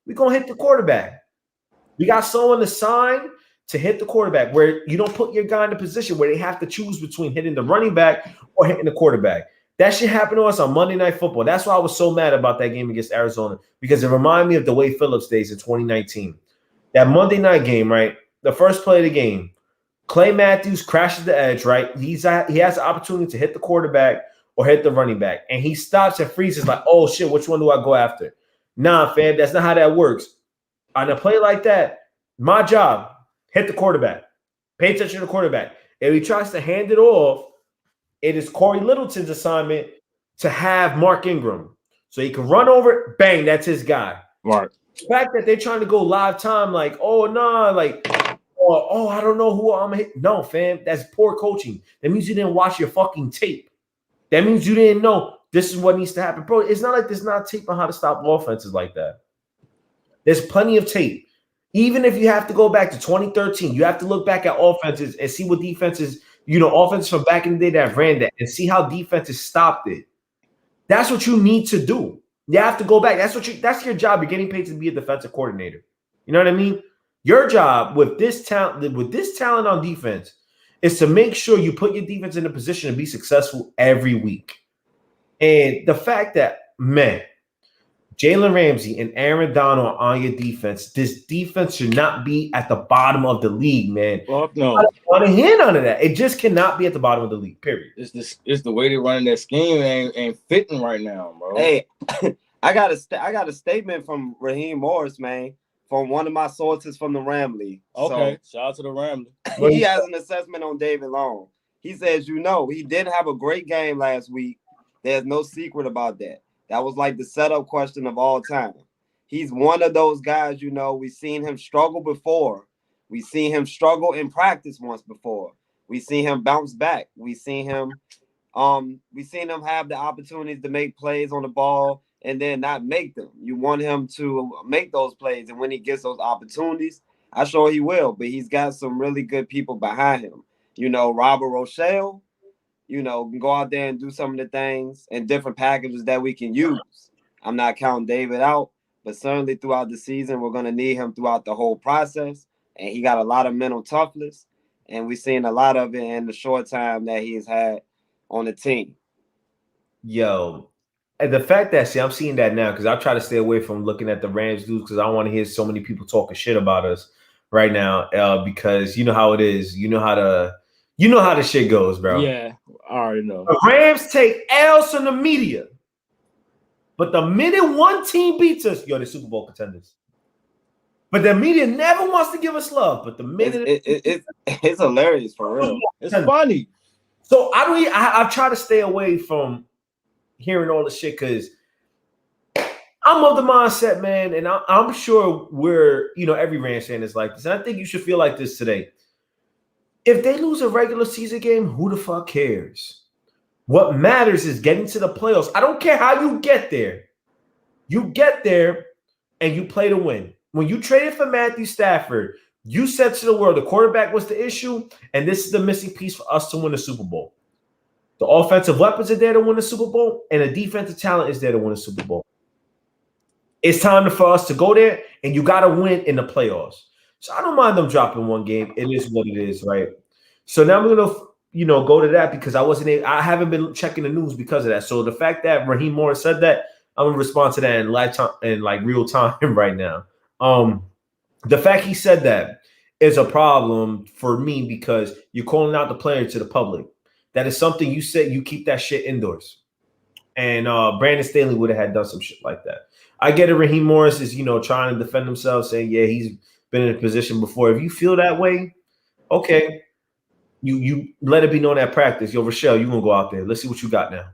we're going to hit the quarterback. We got someone assigned to hit the quarterback where you don't put your guy in a position where they have to choose between hitting the running back or hitting the quarterback. That shit happened to us on Monday Night Football. That's why I was so mad about that game against Arizona, because it reminded me of the Wade Phillips days in 2019. That Monday night game, right? The first play of the game, Clay Matthews crashes the edge, right? He has the opportunity to hit the quarterback or hit the running back. And he stops and freezes like, oh, shit, which one do I go after? Nah, fam, that's not how that works. On a play like that, my job, hit the quarterback. Pay attention to the quarterback. If he tries to hand it off, it is Corey Littleton's assignment to have Mark Ingram. So he can run over, bang, that's his guy. Right. The fact that they're trying to go live time, like, oh, nah, like, oh, I don't know who I'm going to hit. No, fam, that's poor coaching. That means you didn't watch your fucking tape. That means you didn't know this is what needs to happen. Bro, it's not like there's not tape on how to stop offenses like that. There's plenty of tape. Even if you have to go back to 2013, you have to look back at offenses and see what defenses, offenses from back in the day that ran that and see how defenses stopped it. That's what you need to do. You have to go back. That's your job. You're getting paid to be a defensive coordinator. You know what I mean? Your job with this talent on defense is to make sure you put your defense in a position to be successful every week. And the fact that, man, Jalen Ramsey and Aaron Donald are on your defense. This defense should not be at the bottom of the league, man. Fuck no. I don't want to hear none of that. It just cannot be at the bottom of the league, period. It's the way they're running that scheme ain't fitting right now, bro. Hey, I got a statement from Raheem Morris, man, from one of my sources from the Ram League. Okay, shout out to the Ram League. He has an assessment on David Long. He says, he did have a great game last week. There's no secret about that. That was like the setup question of all time. He's one of those guys, we've seen him struggle before. We've seen him struggle in practice once before. We've seen him bounce back. We've seen him have the opportunities to make plays on the ball and then not make them. You want him to make those plays, and when he gets those opportunities, I'm sure he will, but he's got some really good people behind him. Robert Rochelle, can go out there and do some of the things and different packages that we can use. I'm not counting David out, but certainly throughout the season, we're going to need him throughout the whole process. And he got a lot of mental toughness, and we've seen a lot of it in the short time that he has had on the team. Yo, and the fact that, I'm seeing that now because I try to stay away from looking at the Rams dudes because I don't want to hear so many people talking shit about us right now because you know how it is. You know how the shit goes, bro. Yeah, I already know. The Rams take L's from the media. But the minute one team beats us, they're Super Bowl contenders. But the media never wants to give us love. But the minute it's hilarious for real. It's funny. So I try to stay away from hearing all the shit because I'm of the mindset, man, and I'm sure every Rams fan is like this. And I think you should feel like this today. If they lose a regular season game, who the fuck cares? What matters is getting to the playoffs. I don't care how you get there. You get there and you play to win. When you traded for Matthew Stafford, you said to the world the quarterback was the issue, and this is the missing piece for us to win the Super Bowl. The offensive weapons are there to win the Super Bowl, and the defensive talent is there to win the Super Bowl. It's time for us to go there, and you got to win in the playoffs. So I don't mind them dropping one game. It is what it is, right? So now we're gonna, go to that because I haven't been checking the news because of that. So the fact that Raheem Morris said that, I'm gonna respond to that in lifetime in like real time right now. The fact he said that is a problem for me because you're calling out the player to the public. That is something you said you keep that shit indoors. And Brandon Staley would have had done some shit like that. I get it. Raheem Morris is, trying to defend himself, saying, yeah, he's been in a position before. If you feel that way, okay, you let it be known at practice. Yo, Rochelle, you gonna go out there. Let's see what you got now.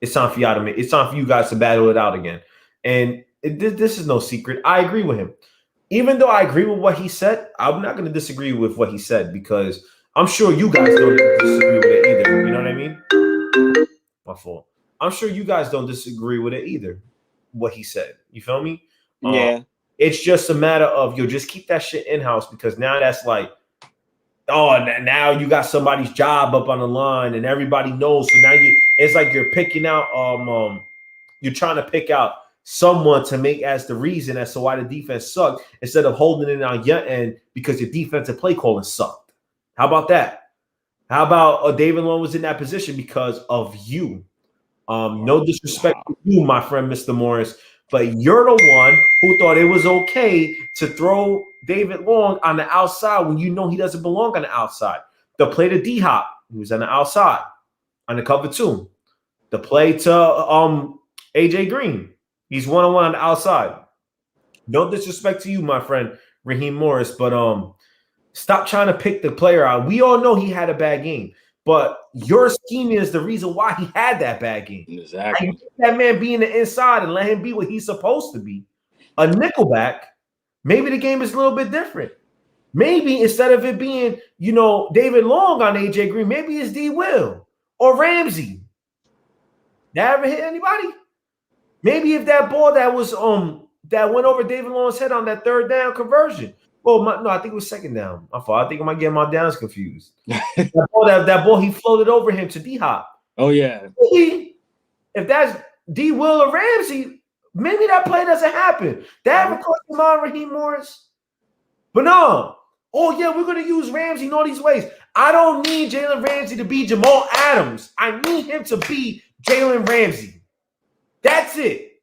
It's time for y'all to it's time for you guys to battle it out again. And this is no secret. I agree with him. Even though I agree with what he said, I'm not going to disagree with what he said because I'm sure you guys don't disagree with it either. You know what I mean? My fault. I'm sure you guys don't disagree with it either, what he said. You feel me? Yeah. It's just a matter of, just keep that shit in-house because now that's like, now you got somebody's job up on the line and everybody knows. So now it's like you're picking out, you're trying to pick out someone to make as the reason as to why the defense sucked instead of holding it on your end because your defensive play calling sucked. How about that? How about David Long was in that position because of you? No disrespect to you, my friend, Mr. Morris, but you're the one who thought it was okay to throw David Long on the outside when you know he doesn't belong on the outside. The play to D-Hop, he was on the outside on the cover 2. The play to AJ Green, he's one-on-one on the outside. No disrespect to you, my friend, Raheem Morris, but stop trying to pick the player out. We all know he had a bad game, but your scheme is the reason why he had that bad game. Exactly. That man be in the inside and let him be what he's supposed to be. A nickelback, maybe the game is a little bit different. Maybe instead of it being, David Long on AJ Green, maybe it's D. Will or Ramsey. That ever hit anybody? Maybe if that ball that was that went over David Long's head on that 3rd down conversion. Well, no, I think it was 2nd down. I thought I think I might get my downs confused. that ball he floated over him to D-Hop. Oh yeah. Maybe if that's D. Will or Ramsey, maybe that play doesn't happen. That ever cost him on Raheem Morris? But no. Oh yeah, we're gonna use Ramsey in all these ways. I don't need Jalen Ramsey to be Jamal Adams. I need him to be Jalen Ramsey. That's it.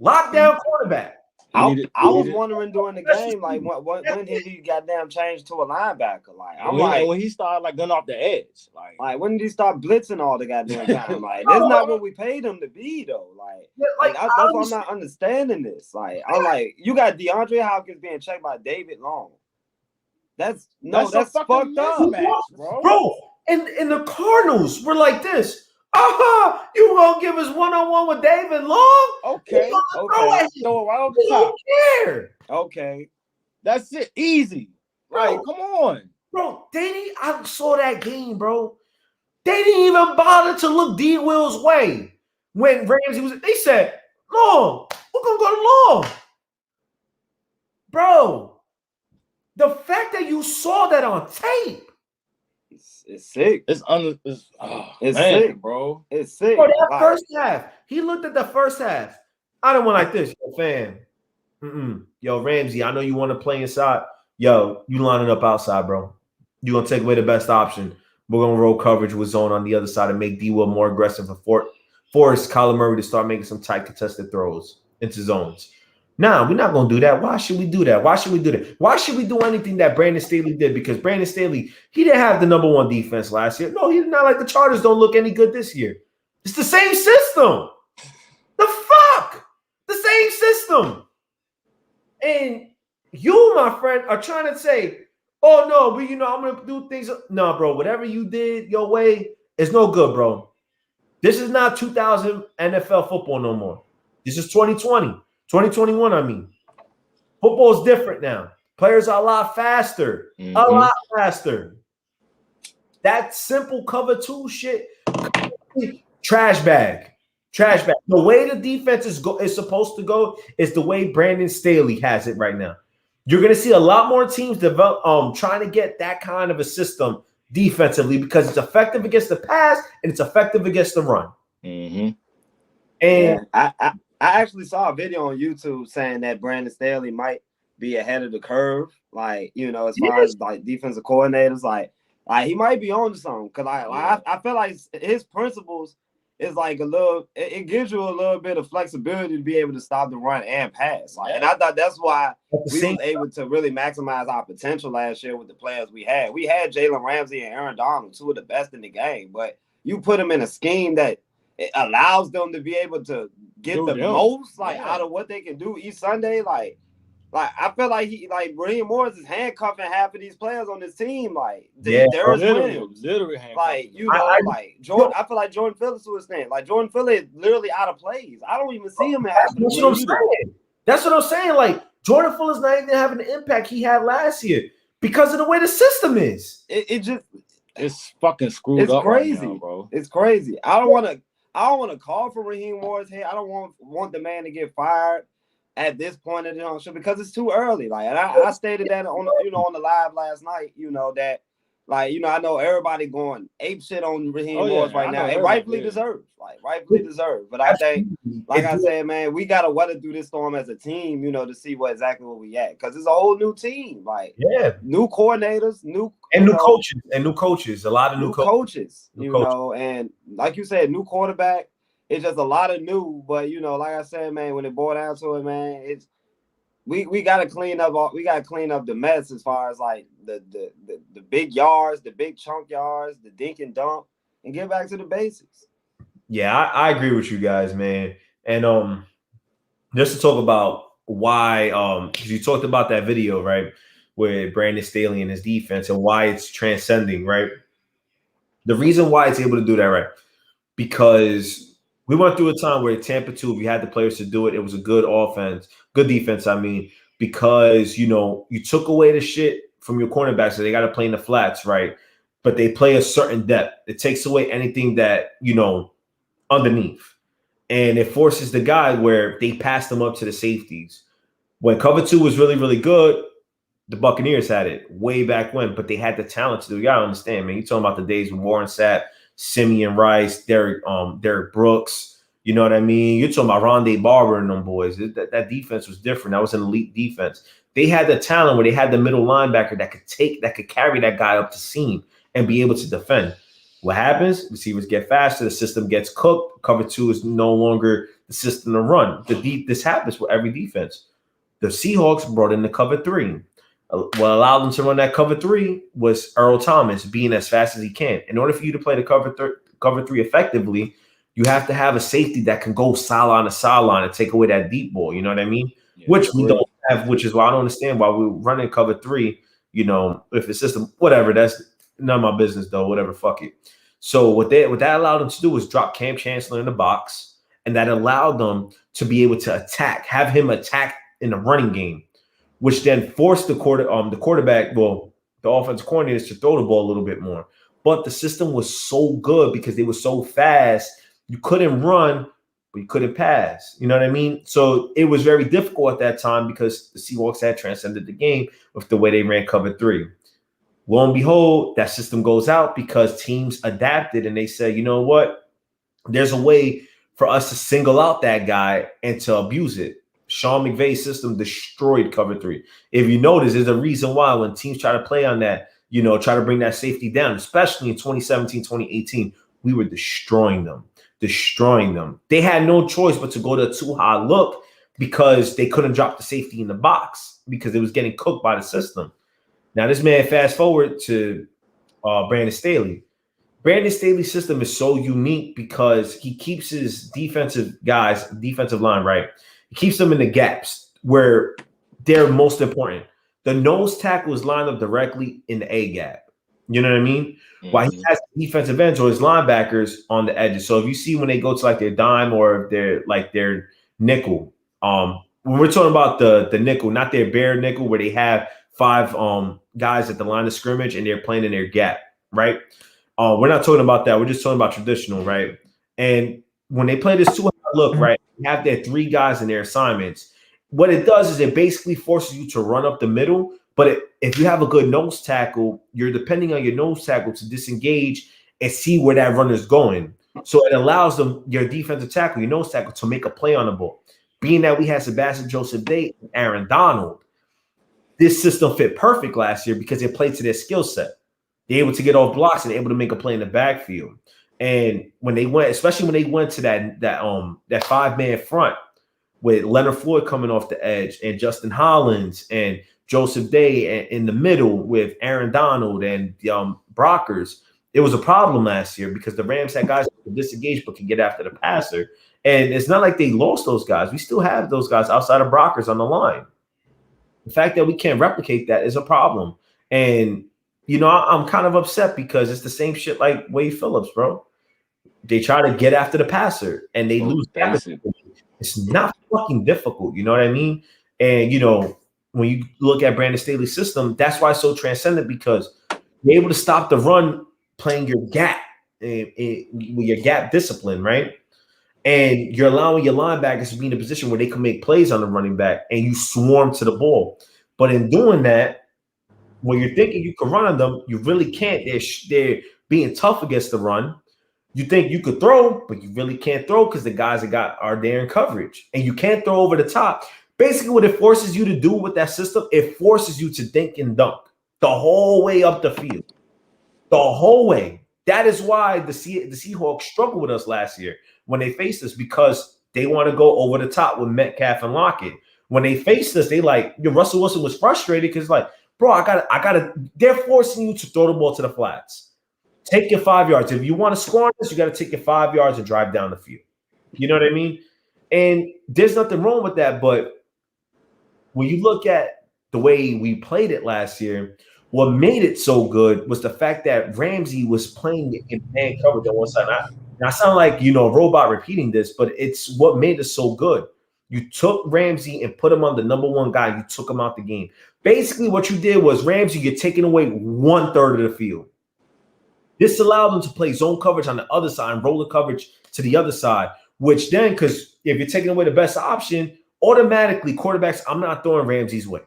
Lockdown quarterback. I was wondering during the game, like when did he goddamn change to a linebacker? Like when he started like going off the edge, like when did he start blitzing all the goddamn time? Like that's not what we paid him to be though. That's why I'm not understanding this. Like I'm like, you got DeAndre Hopkins being checked by David Long. That's fucked up, bro. And the Cardinals were like this. You gonna give us one-on-one with David Long? Okay. Throw it right over the top. Care. Okay. That's it. Easy. Right. Come on. Bro, I saw that game, bro. They didn't even bother to look D. Will's way. When Ramsey they said, Long, we're gonna go to Long. Bro, the fact that you saw that on tape. It's sick. It's sick, bro. It's sick. Bro, that first half. He looked at the first half. I don't want like this, yo, fam. Yo, Ramsey, I know you want to play inside. Yo, you lining up outside, bro. You're going to take away the best option. We're going to roll coverage with zone on the other side and make D-Will more aggressive and force Kyler Murray to start making some tight contested throws into zones. Nah, we're not going to do that. Why should we do that? Why should we do anything that Brandon Staley did? Because Brandon Staley, he didn't have the #1 defense last year. No, he's not like the Chargers don't look any good this year. It's the same system. The fuck? The same system. And you, my friend, are trying to say, oh, no, I'm going to do things. No, bro, whatever you did your way is no good, bro. This is not 2000 NFL football no more. This is 2020. 2021, I mean. Football is different now. Players are a lot faster. A lot faster. That simple cover 2 shit, trash bag. The way the defense is supposed to go is the way Brandon Staley has it right now. You're going to see a lot more teams develop trying to get that kind of a system defensively because it's effective against the pass and it's effective against the run. And I actually saw a video on YouTube saying that Brandon Staley might be ahead of the curve, like, you know, as far as like defensive coordinators, like he might be on to something. Because I feel like his principles is like it gives you a little bit of flexibility to be able to stop the run and pass. Like, and I thought that's why we was able to really maximize our potential last year with the players we had. We had Jalen Ramsey and Aaron Donald, two of the best in the game, but you put them in a scheme that it allows them to be able to get most out of what they can do each Sunday. Like I feel like Raheem Morris is handcuffing half of these players on this team. Like Darius Williams, literally like, you know, like Jordan. I feel like Jordan Phillips was saying, like Jordan Phillips is literally out of plays. I don't even see him in half of the games. That's what I'm saying. Like Jordan Phillips not even having the impact he had last year because of the way the system is. It's fucking screwed up. Crazy, right now, bro. It's crazy. I don't want to call for Raheem Morris here. I don't want the man to get fired at this point of the show because it's too early. Like, and I stated that on the live last night. You know that, like, you know, I know everybody going ape shit on Raheem Morris right now, and rightfully deserved. Like, rightfully deserved. But I think, like I said, man, we gotta weather through this storm as a team, you know, to see exactly where we at, because it's a whole new team. Like, new coordinators, new coaches, a lot of new coaches. You know, and like you said, new quarterback. It's just a lot of new, but, you know, like I said, man, when it boiled down to it, man, it's we gotta clean up the mess as far as like the big yards, the big chunk yards, the dink and dunk, and get back to the basics. Yeah, I agree with you guys, man. And just to talk about why, because you talked about that video, right, with Brandon Staley and his defense and why it's transcending, right? The reason why it's able to do that, right, because we went through a time where Tampa 2, we had the players to do it. It was a good defense, I mean, because, you know, you took away the shit from your cornerbacks, so they got to play in the flats, right? But they play a certain depth. It takes away anything that, you know, underneath. And it forces the guy where they pass them up to the safeties. When cover 2 was really, really good, the Buccaneers had it way back when, but they had the talent to do it. You got to understand, man. You're talking about the days when Warren Sapp, Simeon Rice, Derek Brooks, you know what I mean? You're talking about Rondé Barber and them boys. That defense was different. That was an elite defense. They had the talent where they had the middle linebacker that could carry that guy up the seam and be able to defend. What happens? Receivers get faster. The system gets cooked. Cover 2 is no longer the system to run. This happens with every defense. The Seahawks brought in the cover 3. What allowed them to run that cover 3 was Earl Thomas being as fast as he can. In order for you to play the cover 3 effectively, you have to have a safety that can go sideline to sideline and take away that deep ball. You know what I mean? Yeah, which we don't have, which is why I don't understand why we're running cover 3. You know, if the system, whatever, that's none of my business though. Whatever, fuck it. So what that allowed them to do was drop Cam Chancellor in the box, and that allowed them to be able to have him attack in the running game, which then forced the quarterback, well, the offensive coordinators to throw the ball a little bit more. But the system was so good because they were so fast, you couldn't run, but you couldn't pass. You know what I mean? So it was very difficult at that time because the Seahawks had transcended the game with the way they ran cover 3. Lo and behold, that system goes out because teams adapted and they said, you know what? There's a way for us to single out that guy and to abuse it. Sean McVay's system destroyed cover 3. If you notice, there's a reason why when teams try to play on that, you know, try to bring that safety down, especially in 2017, 2018, we were destroying them. They had no choice but to go to a too high look because they couldn't drop the safety in the box because it was getting cooked by the system. Now, this man, fast forward to Brandon Staley. Brandon Staley's system is so unique because he keeps his defensive line, right? He keeps them in the gaps where they're most important. The nose tackle is lined up directly in the A gap. You know what I mean? Mm-hmm. While he has defensive ends or his linebackers on the edges. So if you see when they go to like their dime or their nickel, when we're talking about the nickel, not their bare nickel where they have 5 guys at the line of scrimmage and they're playing in their gap, right? We're not talking about that. We're just talking about traditional, right? And when they play this 2 look, right, you have their 3 guys in their assignments. What it does is it basically forces you to run up the middle. But if you have a good nose tackle, you're depending on your nose tackle to disengage and see where that runner's going. So it allows them, your defensive tackle, your nose tackle, to make a play on the ball. Being that we had Sebastian Joseph Day and Aaron Donald, this system fit perfect last year because it played to their skill set. They're able to get off blocks and able to make a play in the backfield. And when they went, especially when they went to that 5-man front with Leonard Floyd coming off the edge and Justin Hollins and Joseph Day in the middle with Aaron Donald and Brockers, it was a problem last year because the Rams had guys who could disengage but can get after the passer. And it's not like they lost those guys. We still have those guys outside of Brockers on the line. The fact that we can't replicate that is a problem. And, I'm kind of upset because it's the same shit like Wade Phillips, bro. They try to get after the passer and they lose. It's not fucking difficult. You know what I mean? And, when you look at Brandon Staley's system, that's why it's so transcendent, because you're able to stop the run playing your gap with your gap discipline, right? And you're allowing your linebackers to be in a position where they can make plays on the running back and you swarm to the ball. But in doing that, when you're thinking you can run on them, you really can't. They're being tough against the run. You think you could throw, but you really can't throw because the guys are there in coverage. And you can't throw over the top. Basically, what it forces you to do with that system, it forces you to dink and dunk the whole way up the field. The whole way. That is why the Seahawks struggled with us last year when they faced us, because they want to go over the top with Metcalf and Lockett. When they faced us, Russell Wilson was frustrated because bro, I gotta. They're forcing you to throw the ball to the flats. Take your 5 yards. If you want to score on this, you got to take your 5 yards and drive down the field. You know what I mean? And there's nothing wrong with that. But when you look at the way we played it last year, what made it so good was the fact that Ramsey was playing in man coverage on one side. And I sound like, a robot repeating this, but it's what made it so good. You took Ramsey and put him on the number one guy. You took him out the game. Basically, what you did was, Ramsey, you're taking away 1/3 of the field. This allowed them to play zone coverage on the other side and roll the coverage to the other side, which then, because if you're taking away the best option, automatically quarterbacks, I'm not throwing Ramsey's way.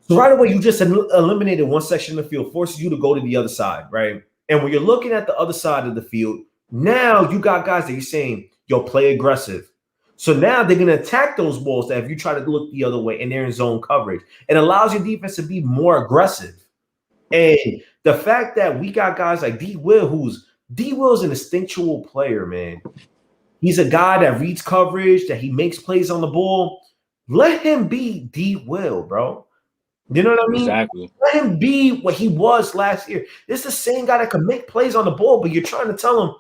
So right away, you just eliminated one section of the field, forces you to go to the other side, right? And when you're looking at the other side of the field, now you got guys that you're saying, yo, play aggressive. So now they're going to attack those balls that if you try to look the other way and they're in zone coverage, it allows your defense to be more aggressive. And the fact that we got guys like D. Will's an instinctual player, man. He's a guy that reads coverage, that he makes plays on the ball. Let him be D. Will, bro. You know what I mean? Exactly. Let him be what he was last year. This is the same guy that can make plays on the ball, but you're trying to tell him,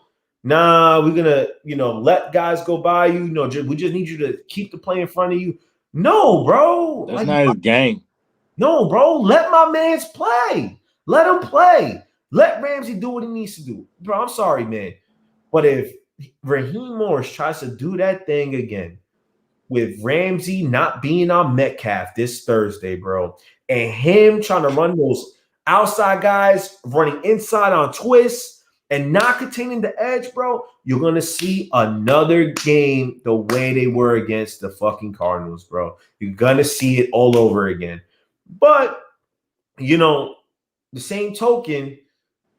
nah, we're going to, let guys go by you. We just need you to keep the play in front of you. No, bro. That's not his game. No, bro. Let my mans play. Let him play. Let Ramsey do what he needs to do. Bro, I'm sorry, man. But if Raheem Morris tries to do that thing again with Ramsey not being on Metcalf this Thursday, bro, and him trying to run those outside guys, running inside on twists and not containing the edge, bro, you're going to see another game the way they were against the fucking Cardinals, bro. You're going to see it all over again. But, the same token,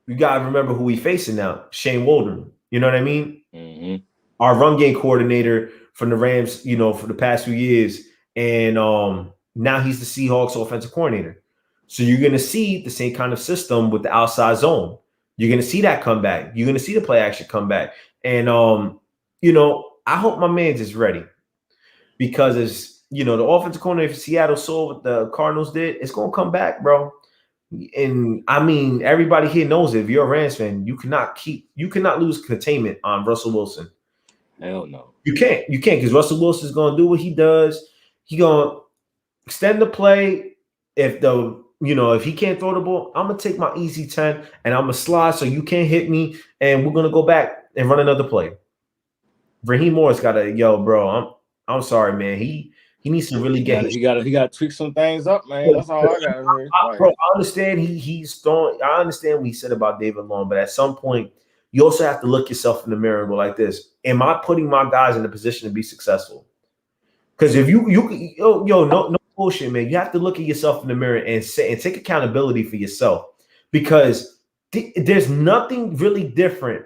you got to remember who we facing now, Shane Waldron. You know what I mean? Mm-hmm. Our run game coordinator from the Rams, for the past few years. And now he's the Seahawks offensive coordinator. So you're going to see the same kind of system with the outside zone. You're going to see that come back. You're going to see the play action come back. And, I hope my man's is ready. Because as, the offensive coordinator for Seattle saw what the Cardinals did, it's going to come back, bro. And I mean, everybody here knows it. If you're a Rams fan, you cannot lose containment on Russell Wilson. Hell no. You can't because Russell Wilson's going to do what he does. He's going to extend the play. If he can't throw the ball, I'm going to take my easy 10 and I'm going to slide so you can't hit me. And we're going to go back and run another play. Raheem Morris got bro, I'm sorry, man. He needs to really get. He got to tweak some things up, man. That's all I got to hear. Bro, I understand he's throwing. I understand what he said about David Long, but at some point, you also have to look yourself in the mirror and go like this: am I putting my guys in a position to be successful? Because if no bullshit, man. You have to look at yourself in the mirror and take accountability for yourself. Because there's nothing really different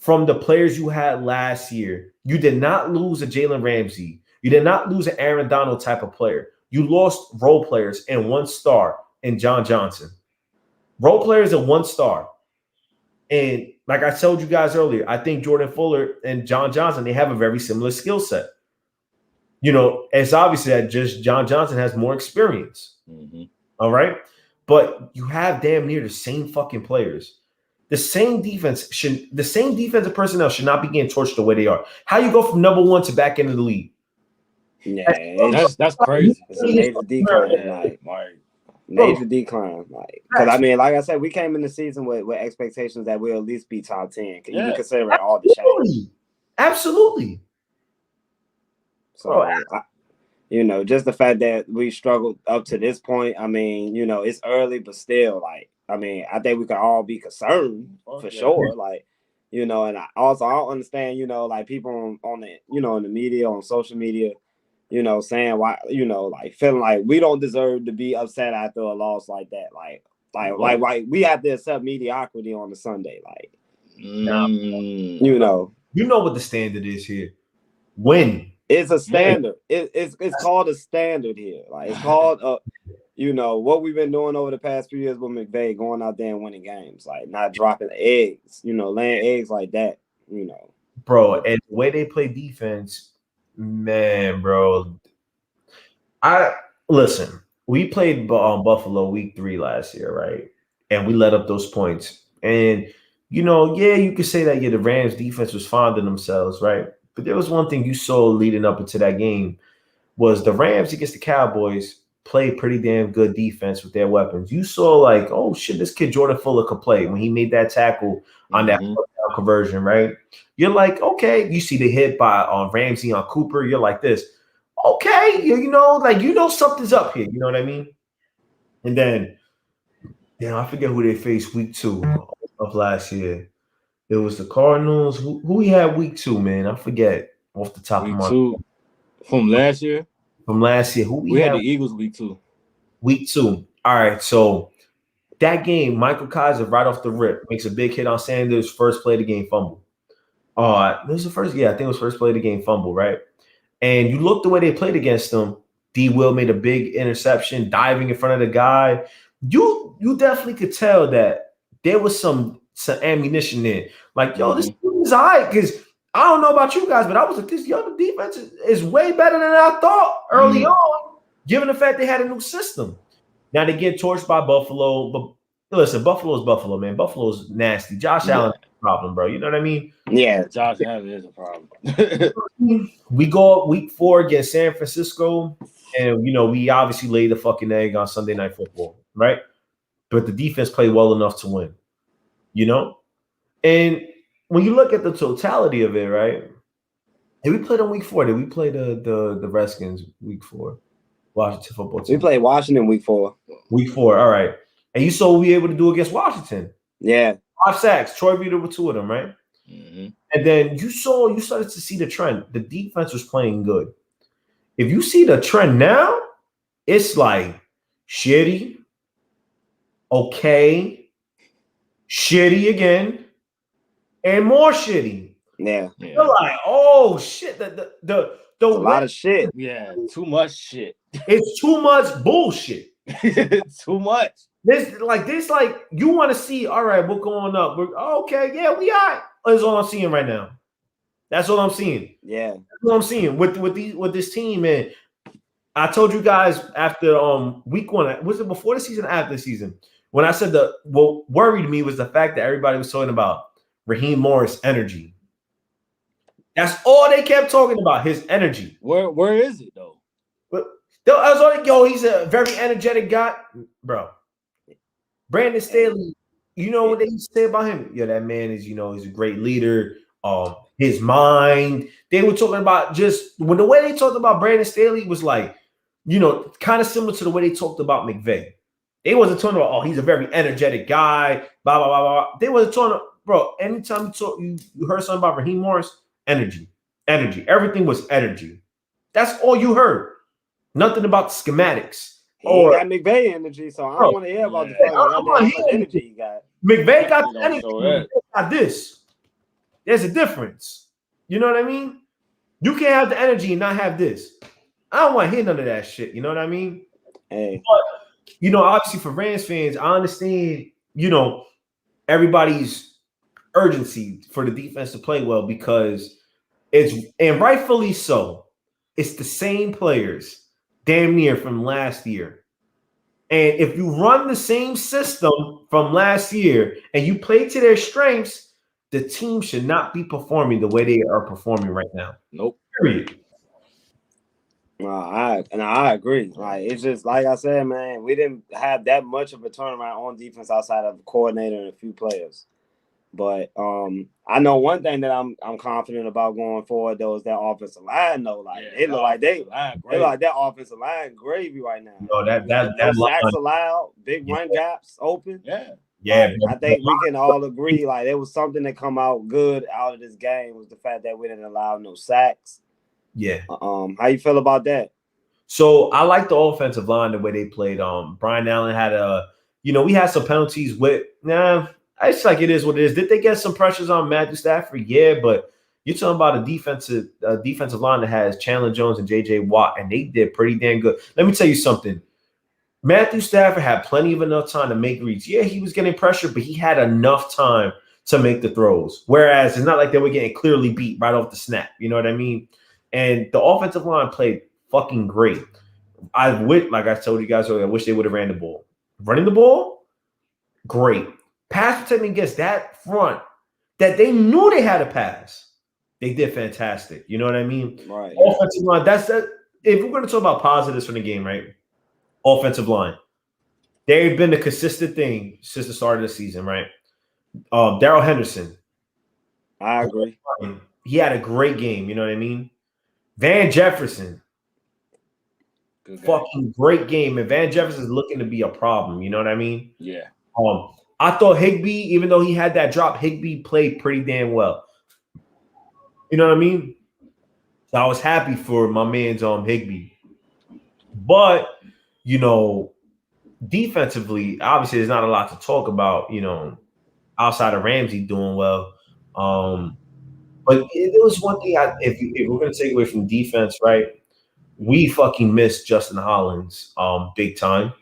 from the players you had last year. You did not lose a Jalen Ramsey. You did not lose an Aaron Donald type of player. You lost role players and 1 star in John Johnson. Role players and 1 star. And like I told you guys earlier, I think Jordan Fuller and John Johnson, they have a very similar skill set. You know, it's obviously that just John Johnson has more experience. Mm-hmm. All right. But you have damn near the same fucking players. The same defensive personnel should not be getting torched the way they are. How you go from number 1 to back end of the league? Yeah, that's crazy. It's a major decline, like major decline. Like, because I mean, like I said, we came in the season with expectations that we'll at least be top 10. Even considering all the change. Absolutely. So, you know, just the fact that we struggled up to this point. I mean, you know, it's early, but still, like, I mean, I think we can all be concerned for sure. Like, you know, and I don't understand, you know, like people on the, you know, in the media, on social media, you know, saying why, you know, like feeling like we don't deserve to be upset after a loss like that. Like we have to accept mediocrity on the Sunday. Like, you know what the standard is here. Win. It's a standard. It's called a standard here. Like, it's called you know, what we've been doing over the past few years with McVay, going out there and winning games, like not dropping eggs, you know, laying eggs like that, you know. Bro, and the way they play defense, man, bro. Listen, we played Buffalo week 3 last year, right? And we let up those points. And, you know, yeah, you could say that, the Rams defense was fond of themselves, right? But there was one thing you saw leading up into that game was the Rams against the Cowboys played pretty damn good defense with their weapons. You saw like, oh shit, this kid Jordan Fuller could play when he made that tackle on that conversion, right? You're like, okay, you see the hit by Ramsey on Cooper. You're like this, okay, you know, like, you know, something's up here. You know what I mean? And then, I forget who they faced week 2 of last year. It was the Cardinals. Who we had week 2, man? I forget off the top of my head. From last year? From last year. Who we had the Eagles week 2. Week 2. All right. So that game, Michael Kaiser right off the rip makes a big hit on Sanders, first play of the game fumble. It was the first, I think it was first play of the game fumble, right? And you look the way they played against them. D. Will made a big interception, diving in front of the guy. You definitely could tell that there was some ammunition there. Like, yo, this team is all right. Because I don't know about you guys, but I was like, this young defense is way better than I thought early on, given the fact they had a new system. Now they get torched by Buffalo, but listen, Buffalo's Buffalo, man. Buffalo's nasty. Josh Allen is a problem, bro. You know what I mean? Yeah, Josh Allen is a problem. We go up week 4 against San Francisco, and you know, we obviously laid the fucking egg on Sunday Night Football, right? But the defense played well enough to win, you know? And when you look at the totality of it, right? Did we play on week 4? Did we play the Redskins week 4? Washington football team. We played Washington week 4. Week 4, all right. And you saw what we were able to do against Washington. Yeah. 5 sacks. Troy Reader with 2 of them, right? Mm-hmm. And then you started to see the trend. The defense was playing good. If you see the trend now, it's like shitty, okay, shitty again, and more shitty. Yeah. You're like, oh shit, the a lot of shit. Yeah, too much shit. It's too much bullshit. Too much. This like you want to see, all right, we're going up. Okay, yeah, we are. That's all I'm seeing right now. That's all I'm seeing. Yeah. That's what I'm seeing with this team, man. I told you guys after week 1, was it before the season or after the season? When I said what worried me was the fact that everybody was talking about Raheem Morris' energy. That's all they kept talking about, his energy. Where is it though? But I was like, yo, he's a very energetic guy, bro. Brandon Staley, you know what they used to say about him? Yeah, that man is, he's a great leader. His mind. They were talking about just when the way they talked about Brandon Staley was like, kind of similar to the way they talked about McVay. They wasn't talking about, oh, he's a very energetic guy, blah, blah, blah, blah. They wasn't talking about, bro, anytime you heard something about Raheem Morris, energy. Everything was energy. That's all you heard. Nothing about the schematics. He got McVay energy, so I don't want to hear about the how much energy he got. McVay got the energy. McVay got this. There's a difference. You know what I mean? You can't have the energy and not have this. I don't want to hear none of that shit. You know what I mean? Hey. But, obviously for Rams fans, I understand, everybody's urgency for the defense to play well because and rightfully so, it's the same players damn near from last year. And if you run the same system from last year and you play to their strengths, the team should not be performing the way they are performing right now. Nope. Period. I agree. Like, it's just like I said, man, we didn't have that much of a turnaround on defense outside of the coordinator and a few players. But I know one thing that I'm confident about going forward though is that offensive line though. Like it look like they like that offensive line gravy right now. No sacks allowed, big run gaps open. Yeah. I think we can all agree like there was something that come out good out of this game was the fact that we didn't allow no sacks. Yeah. How you feel about that? So I like the offensive line the way they played. Brian Allen had we had some penalties with it's like it is what it is. Did they get some pressures on Matthew Stafford? Yeah, but you're talking about a defensive line that has Chandler Jones and J.J. Watt, and they did pretty damn good. Let me tell you something. Matthew Stafford had plenty of enough time to make reads. Yeah, he was getting pressure, but he had enough time to make the throws. Whereas it's not like they were getting clearly beat right off the snap. You know what I mean? And the offensive line played fucking great. Like I told you guys earlier, I wish they would have ran the ball. Running the ball, great. Pass protecting against that front that they knew they had to pass. They did fantastic. You know what I mean? Right. Offensive line, that's that. If we're going to talk about positives from the game, right? Offensive line. They've been the consistent thing since the start of the season, right? Darrell Henderson. I agree. He had a great game. You know what I mean? Van Jefferson. Fucking great game. And Van Jefferson is looking to be a problem. You know what I mean? Yeah. I thought Higbee, even though he had that drop, Higbee played pretty damn well. You know what I mean? So I was happy for my man's Higbee. But, defensively, obviously there's not a lot to talk about, outside of Ramsey doing well. But there was one thing, if we're going to take away from defense, right? We fucking missed Justin Hollins big time.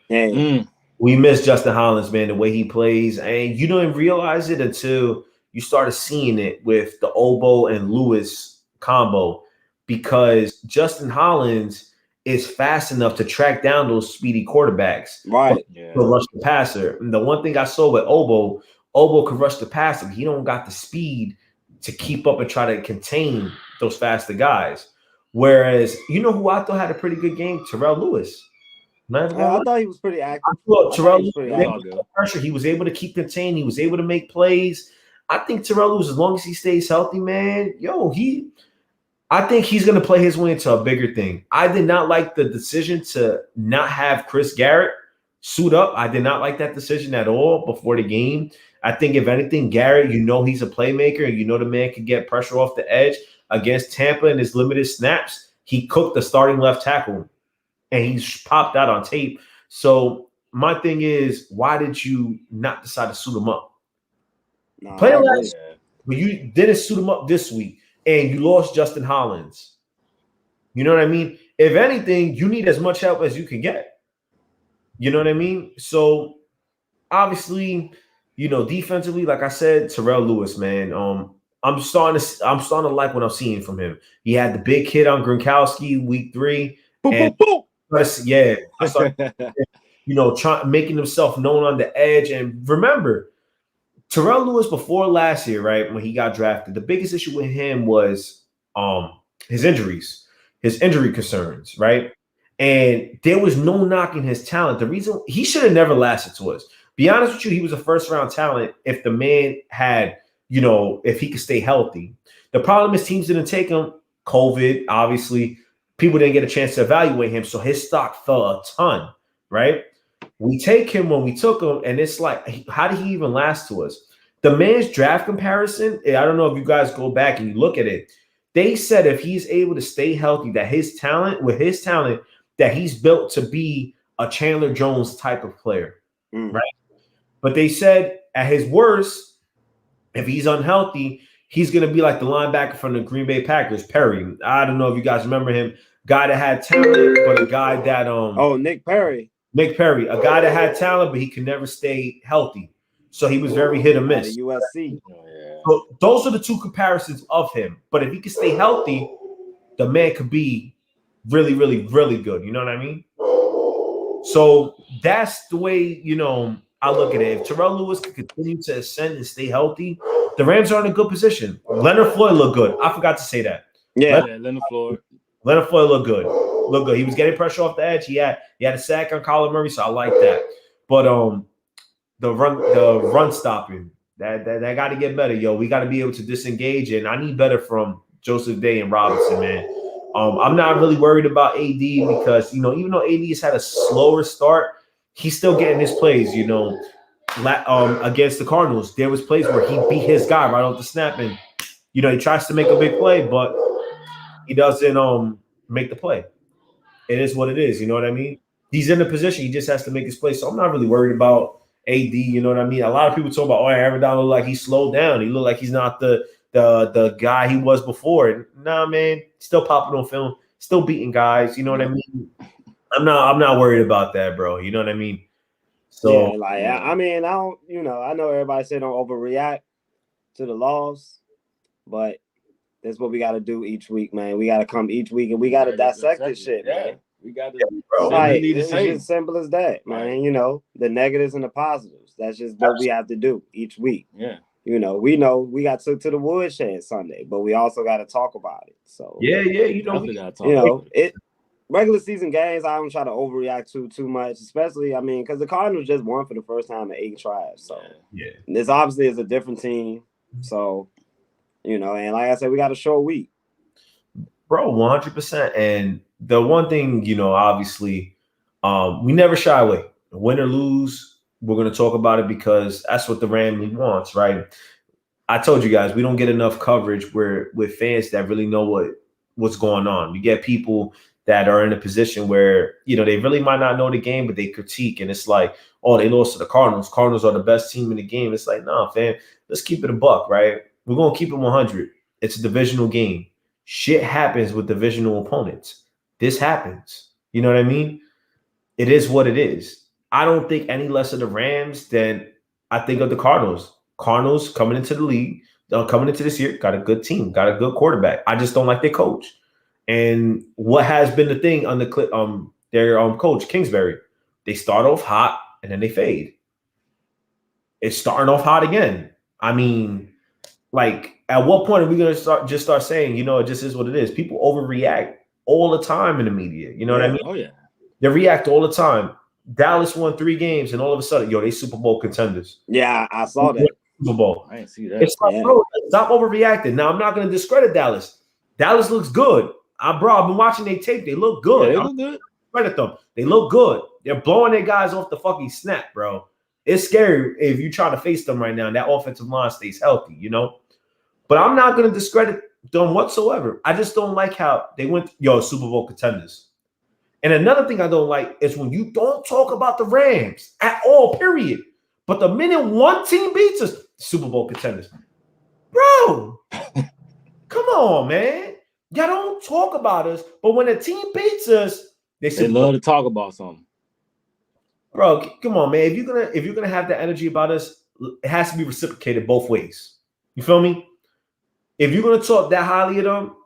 We miss Justin Hollins, man, the way he plays. And you don't even realize it until you started seeing it with the Obo and Lewis combo, because Justin Hollins is fast enough to track down those speedy quarterbacks. Right. To rush the passer. And the one thing I saw with Obo could rush the passer, but he don't got the speed to keep up and try to contain those faster guys. Whereas, who I thought had a pretty good game? Terrell Lewis. I thought he was pretty active. Terrell Lewis, pressure. He was able to keep contained. He was able to make plays. I think Terrell Lewis, as long as he stays healthy, man, I think he's going to play his way into a bigger thing. I did not like the decision to not have Chris Garrett suit up. I did not like that decision at all before the game. I think if anything, Garrett, he's a playmaker, and the man can get pressure off the edge. Against Tampa in his limited snaps, he cooked the starting left tackle, and he's popped out on tape. So my thing is, why did you not decide to suit him up? Play last, but you didn't suit him up this week, and you lost Justin Hollins. You know what I mean? If anything, you need as much help as you can get. You know what I mean? So obviously, defensively, like I said, Terrell Lewis, man. I'm starting to like what I'm seeing from him. He had the big hit on Gronkowski week 3. I started, making himself known on the edge. And remember, Terrell Lewis before last year, right, when he got drafted, the biggest issue with him was his injuries, his injury concerns, right? And there was no knocking his talent. The reason he should have never lasted to us. Be honest with you, he was a first-round talent if the man had, if he could stay healthy. The problem is teams didn't take him. COVID, obviously, people didn't get a chance to evaluate him, so his stock fell a ton, right? We take him when we took him, and it's like, how did he even last to us? The man's draft comparison, I don't know if you guys go back and you look at it, they said if he's able to stay healthy, that his talent, that he's built to be a Chandler Jones type of player, right? But they said at his worst, if he's unhealthy, he's going to be like the linebacker from the Green Bay Packers, Perry. I don't know if you guys remember him. Guy that had talent, but a guy that Nick Perry. Nick Perry, a guy that had talent, but he could never stay healthy. So he was very hit or miss. USC. So those are the two comparisons of him. But if he can stay healthy, the man could be really, really, really good. You know what I mean? So that's the way, I look at it. If Terrell Lewis can continue to ascend and stay healthy, the Rams are in a good position. Leonard Floyd looked good. I forgot to say that. Yeah, Leonard Floyd. Leonard Floyd looked good. Looked good. He was getting pressure off the edge. He had a sack on Kyler Murray, so I like that. But the run stopping, that got to get better, yo. We got to be able to disengage, and I need better from Joseph Day and Robinson, man. I'm not really worried about AD because, even though AD has had a slower start, he's still getting his plays, against the Cardinals. There was plays where he beat his guy right off the snap, and, he tries to make a big play, but he doesn't make the play. It is what it is, you know what I mean? He's in the position, he just has to make his play. So I'm not really worried about AD, you know what I mean? A lot of people talk about, Aaron Donald look like he slowed down. He looked like he's not the guy he was before. Nah, man, still popping on film, still beating guys. You know what I mean? I'm not worried about that, bro. You know what I mean? So I don't. I know everybody said don't overreact to the loss, but that's what we got to do each week, man. We got to come each week and we got to dissect this shit, man. We got to. It's as simple as that, man. The negatives and the positives. That's just what we have to do each week. Yeah. We know we got took to the woodshed Sunday, but we also got to talk about it. So regular season games, I don't try to overreact too much, especially because the Cardinals just won for the first time in 8 tries. So this obviously is a different team. So and like I said, we got a short week, bro, 100%. And the one thing obviously, we never shy away, win or lose. We're going to talk about it because that's what the Rams wants, right? I told you guys, we don't get enough coverage with fans that really know what's going on. You get people that are in a position where, they really might not know the game, but they critique. And it's like, they lost to the Cardinals. Cardinals are the best team in the game. It's like, nah, fam, let's keep it a buck, right? We're going to keep it 100. It's a divisional game. Shit happens with divisional opponents. This happens. You know what I mean? It is what it is. I don't think any less of the Rams than I think of the Cardinals. Cardinals coming into the league, coming into this year, got a good team, got a good quarterback. I just don't like their coach. And what has been the thing on their coach, Kingsbury, they start off hot and then they fade. It's starting off hot again. I mean, at what point are we going to start saying, it just is what it is? People overreact all the time in the media. You know what I mean? Oh, yeah. They react all the time. Dallas won 3 games, and all of a sudden, they Super Bowl contenders. Yeah, I saw that. Super Bowl. I didn't see that. It's like, bro, stop overreacting. Now, I'm not going to discredit Dallas. Dallas looks good. I've been watching their tape. They look good. Yeah, they look good. Credit them. They look good. They're blowing their guys off the fucking snap, bro. It's scary if you try to face them right now and that offensive line stays healthy, But I'm not going to discredit them whatsoever. I just don't like how they went, Super Bowl contenders. And another thing I don't like is when you don't talk about the Rams at all, period. But the minute one team beats us, Super Bowl contenders. Bro, come on, man. Y'all don't talk about us, but when a team beats us, they love to talk about something. Bro, come on, man. If you're gonna have that energy about us, it has to be reciprocated both ways. You feel me? If you're gonna talk that highly of them,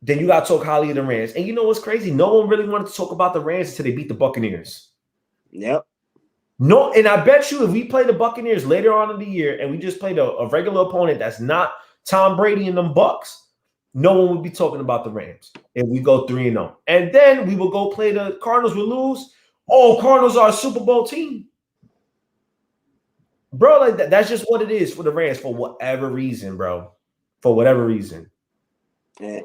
then you got to talk highly of the Rams. And you know what's crazy? No one really wanted to talk about the Rams until they beat the Buccaneers. Yep. No, and I bet you if we play the Buccaneers later on in the year and we just played a regular opponent that's not Tom Brady and them Bucks, no one would be talking about the Rams. And we go 3-0. And then we will go play the Cardinals, we lose. Oh, Cardinals are a Super Bowl team. Bro, that's just what it is for the Rams for whatever reason, bro. For whatever reason. Yeah.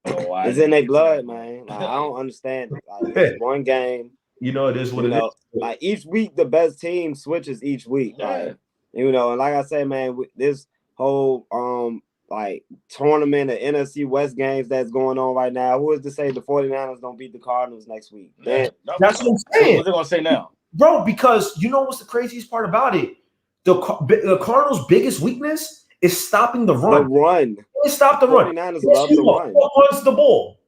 It's in their blood, man. I don't understand it. It's one game. It is what it is. Each week, the best team switches each week. Yeah. And like I say, man, this whole tournament of NFC West games that's going on right now, who is to say the 49ers don't beat the Cardinals next week? Yeah. That's what I'm saying. What they gonna say now? Bro, because you know what's the craziest part about it? The Cardinals' biggest weakness is stopping the run. They stop the run. 49ers love the run. Who runs the ball?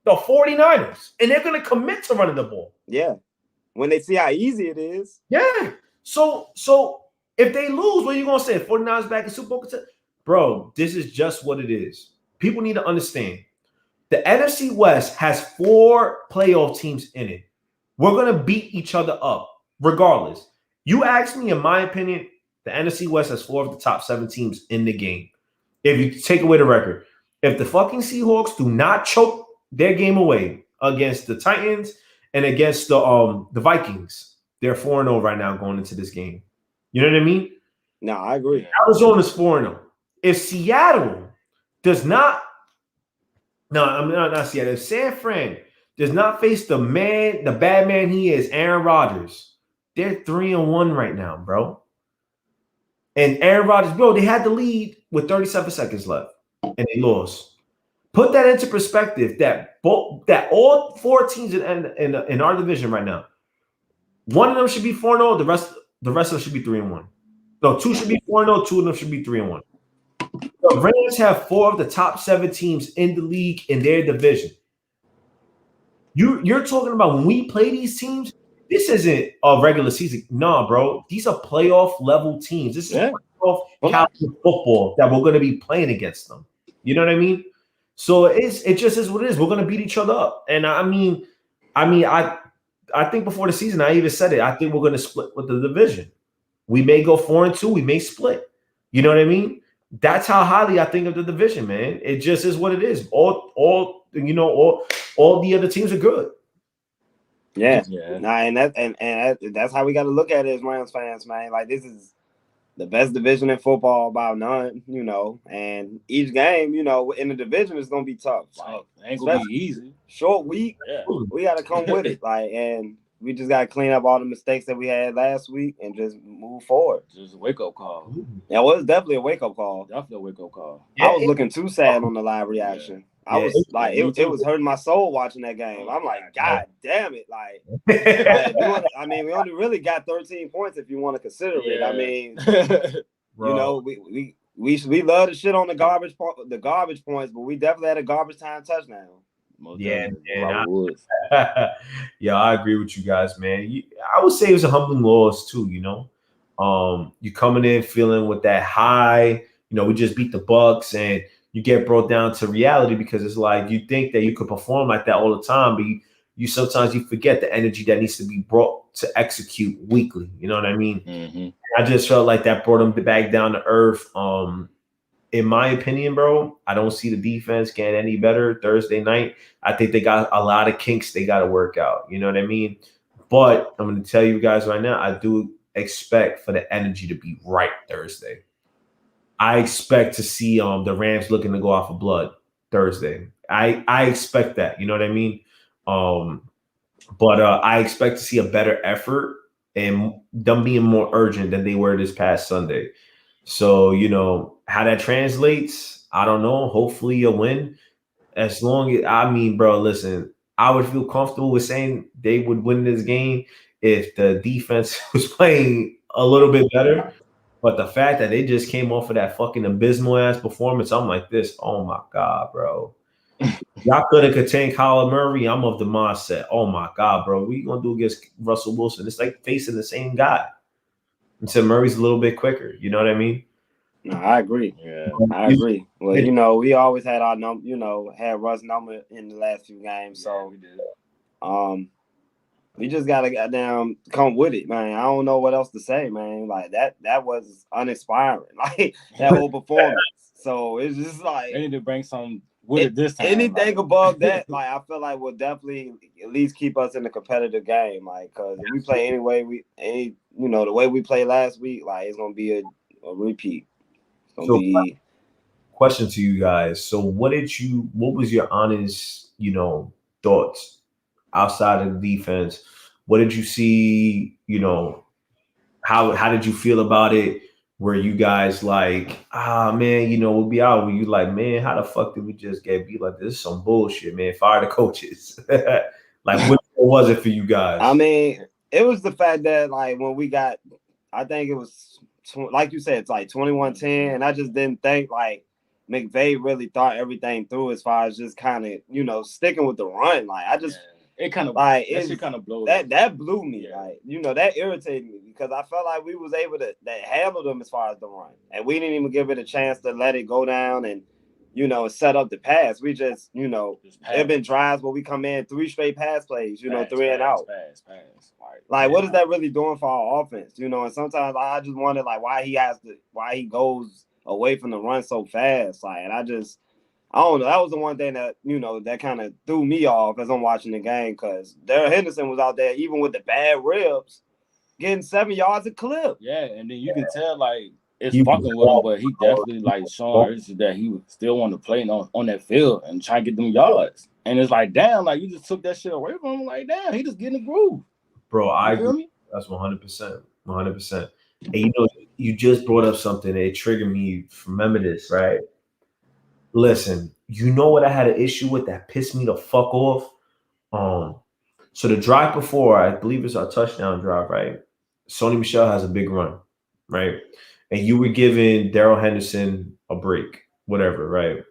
The 49ers. And they're going to commit to running the ball. Yeah. When they see how easy it is. Yeah. So if they lose, what are you going to say? 49ers back in Super Bowl contest? Bro, this is just what it is. People need to understand. The NFC West has 4 playoff teams in it. We're going to beat each other up regardless. You ask me, in my opinion, the NFC West has 4 of the top 7 teams in the game. If you take away the record, if the fucking Seahawks do not choke their game away against the Titans and against the Vikings, they're 4-0 right now going into this game. You know what I mean? No, I agree. Arizona's 4-0. If Seattle does not, not Seattle. If San Fran does not face the bad man he is, Aaron Rodgers, they're 3-1 right now, bro. And Aaron Rodgers, bro, they had the lead with 37 seconds left, and they lost. Put that into perspective. That all 4 teams in our division right now, one of them should be 4-0. The rest of them should be 3-1. No, 2 should be 4-0. 2 of them should be 3-1. The Rams have 4 of the top 7 teams in the league in their division. You're talking about when we play these teams. This isn't a regular season. No, bro. These are playoff level teams. This is playoff college football that we're going to be playing against them. You know what I mean? So it just is what it is. We're going to beat each other up. And I think before the season, I even said it. I think we're going to split with the division. We may go 4-2. We may split. You know what I mean? That's how highly I think of the division, man. It just is what it is. All the other teams are good. Yeah. Nah, and that's how we got to look at it as Rams fans, man. Like, this is the best division in football, about none, and each game, in the division is gonna be tough. Like, ain't gonna be easy. Short week, we gotta come with it. Like, and we just gotta clean up all the mistakes that we had last week and just move forward. Just a wake-up call. Yeah, well, it's definitely a wake-up call. Definitely a wake-up call. I was looking too sad on the live reaction. I was like, it was hurting my soul watching that game. I'm like, God damn it. Like, we only really got 13 points if you want to consider it. I mean, we love to shit on the garbage points, but we definitely had a garbage time touchdown. Yeah, I agree with you guys, man. I would say it was a humbling loss too, you coming in feeling with that high, we just beat the Bucks, and you get brought down to reality because it's like you think that you could perform like that all the time, but you sometimes you forget the energy that needs to be brought to execute weekly. You know what I mean? Mm-hmm. I just felt like that brought them back down to earth. In my opinion, bro, I don't see the defense getting any better Thursday night. I think they got a lot of kinks they got to work out. You know what I mean? But I'm going to tell you guys right now, I do expect for the energy to be right Thursday. I expect to see the Rams looking to go off of blood Thursday. I expect that. You know what I mean? But I expect to see a better effort and them being more urgent than they were this past Sunday. So, how that translates, I don't know. Hopefully a win. As long as, bro, listen, I would feel comfortable with saying they would win this game if the defense was playing a little bit better. But the fact that they just came off of that fucking abysmal ass performance, I'm like this. Oh my God, bro. Y'all could have contained Kyler Murray. I'm of the mindset. Oh my God, bro. What are you gonna do against Russell Wilson? It's like facing the same guy. Until Murray's a little bit quicker. You know what I mean? No, I agree. Yeah, I agree. Well, we always had our number. Had Russ number in the last few games. So we did. We just gotta goddamn come with it, man. I don't know what else to say, man. Like that was uninspiring. Like that whole performance. So it's just like they need to bring some with it this time. Anything above that, like I feel like will definitely at least keep us in the competitive game. Like, cause if we play the way we played last week, like it's gonna be a repeat. It's gonna be. Question to you guys. So what was your honest, thoughts outside of the defense? What did you see? How did you feel about it? Were you guys like, man, we'll be out? Were you like, man, how the fuck did we just get beat like this? This is some bullshit, man. Fire the coaches. Like, what was it for you guys? I mean, it was the fact that like when we got, I think it was like you said, it's like 21-10, and I just didn't think like McVay really thought everything through as far as just kind of sticking with the run. Like I just it kind of like that shit kind of blew that blew me. Like that irritated me because I felt like we was able to handle them as far as the run, and we didn't even give it a chance to let it go down and set up the pass. We just there've been drives where we come in 3 straight pass plays, 3 and out. Pass. Like, what is that really doing for our offense? And sometimes I just wonder like why he goes away from the run so fast. Like, and I don't know. That was the one thing that, that kind of threw me off as I'm watching the game because Darrell Henderson was out there, even with the bad ribs, getting 7 yards a clip. Yeah, and then you can tell, like, it's fucking with him, but he definitely, like, showing that he still want to play on that field and try to get them yards. And it's like, damn, like, you just took that shit away from him. Like, damn, he just getting the groove. Bro, I agree. That's 100%. 100%. And, you just brought up something that triggered me. Remember this, right? Listen, you know what I had an issue with that pissed me the fuck off? So the drive before, I believe it's our touchdown drive, right? Sony Michel has a big run, right? And you were giving Darrell Henderson a break, whatever, right?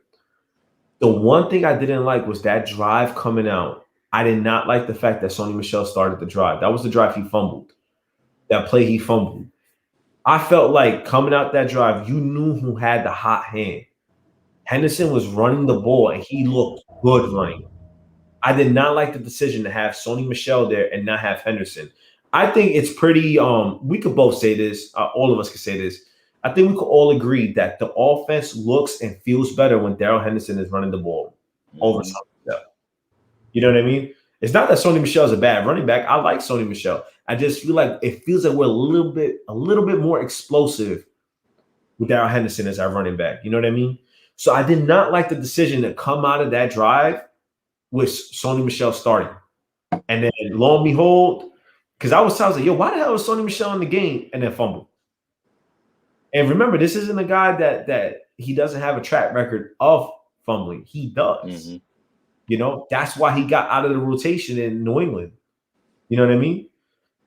The one thing I didn't like was that drive coming out. I did not like the fact that Sony Michel started the drive. That was the drive he fumbled. That play he fumbled. I felt like coming out that drive, you knew who had the hot hand. Henderson was running the ball, and he looked good running. I did not like the decision to have Sony Michel there and not have Henderson. I think it's pretty we could both say this. All of us could say this. I think we could all agree that the offense looks and feels better when Darrell Henderson is running the ball over Sony Michel. You know what I mean? It's not that Sony Michel is a bad running back. I like Sony Michel. I just feel like it feels like we're a little bit more explosive with Darrell Henderson as our running back. You know what I mean? So I did not like the decision to come out of that drive with Sony Michel starting. And then lo and behold, because I was like, yo, why the hell is Sony Michel in the game? And then fumble. And remember, this isn't a guy that he doesn't have a track record of fumbling. He does. Mm-hmm. That's why he got out of the rotation in New England. You know what I mean?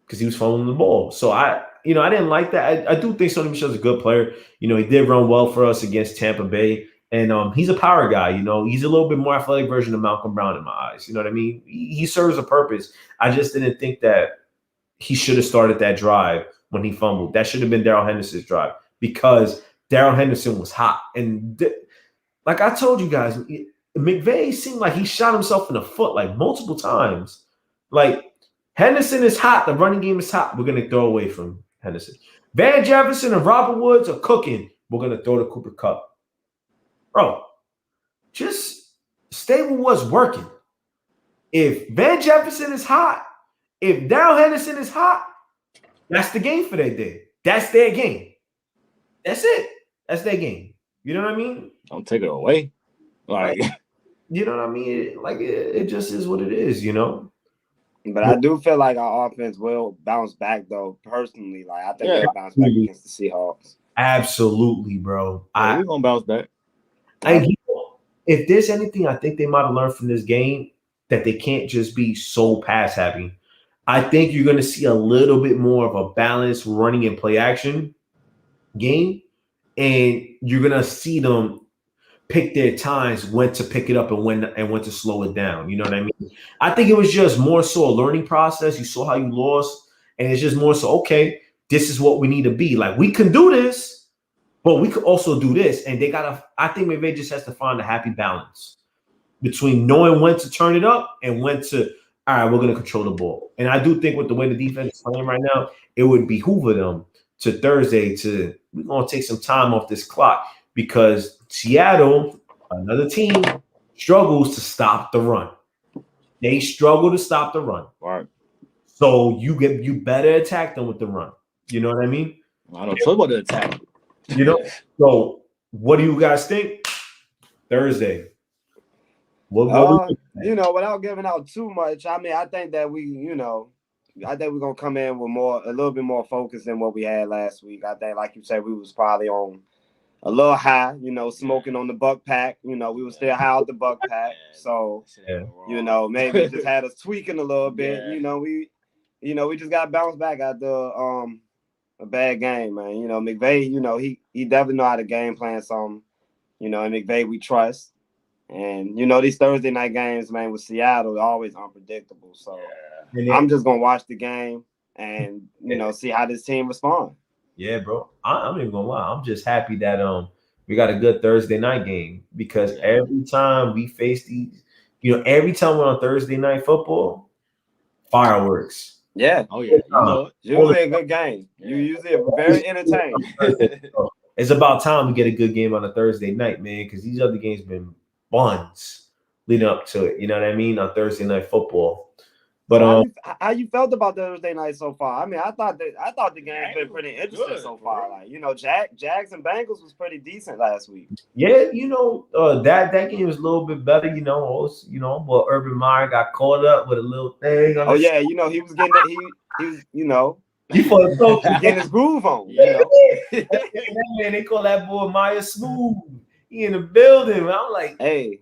Because he was fumbling the ball. So I didn't like that. I do think Sony Michel's a good player. He did run well for us against Tampa Bay. And he's a power guy, he's a little bit more athletic version of Malcolm Brown in my eyes. You know what I mean? He serves a purpose. I just didn't think that he should have started that drive when he fumbled. That should have been Darrell Henderson's drive because Darrell Henderson was hot. And like I told you guys, McVay seemed like he shot himself in the foot like multiple times. Like Henderson is hot. The running game is hot. We're going to throw away from Henderson. Van Jefferson and Robert Woods are cooking. We're going to throw to Cooper Kupp. Bro, just stay with what's working. If Van Jefferson is hot, if Darrell Henderson is hot, that's the game for that day. That's their game. That's it. That's their game. You know what I mean? Don't take it away. Like, you know what I mean? Like it just is what it is, But I do feel like our offense will bounce back, though. Personally, like I think they'll bounce back against the Seahawks. Absolutely, bro. We're gonna bounce back. If there's anything I think they might have learned from this game, that they can't just be so pass happy. I think you're going to see a little bit more of a balanced running and play action game, and you're going to see them pick their times when to pick it up and when to slow it down. You know what I mean? I think it was just more so a learning process. You saw how you lost, and it's just more so, okay, this is what we need to be. Like, we can do this. But we could also do this, and I think McVay just has to find a happy balance between knowing when to turn it up and when to, all right, we're going to control the ball. And I do think with the way the defense is playing right now, it would behoove them to Thursday we're going to take some time off this clock because Seattle, another team, struggles to stop the run. They struggle to stop the run. Right. So you better attack them with the run. You know what I mean? I don't know about the attack. So what do you guys think? Thursday. Without giving out too much, I mean, I think that I think we're gonna come in with a little bit more focus than what we had last week. I think, like you said, we was probably on a little high, smoking on the buck pack. We were still high out the buck pack. So, maybe it just had us tweaking a little bit. We just got to bounce back after a bad game, man. You know, McVay, you know, he definitely know how to game plan something. You know, and McVay we trust. And, you know, these Thursday night games, man, with Seattle, are always unpredictable. So I'm just going to watch the game and, you know, see how this team responds. Yeah, bro. I'm not even going to lie. I'm just happy that we got a good Thursday night game because every time we face these, you know, every time we're on Thursday night football, fireworks. Yeah. Oh, yeah. You know, usually a good game. You usually are very entertaining. It's about time we get a good game on a Thursday night, man, because these other games been buns leading up to it. You know what I mean? On Thursday night football. But so how you felt about Thursday night so far? I mean, I thought the game's been pretty interesting so far. Like, you know, Jags and Bengals was pretty decent last week. Yeah, you know, that game was a little bit better. You know, but Urban Meyer got caught up with a little thing. Oh yeah, you know, he was getting he was, you know. He was getting his groove on, you know. Man, they call that boy Maya Smooth. He in the building. I'm like, hey,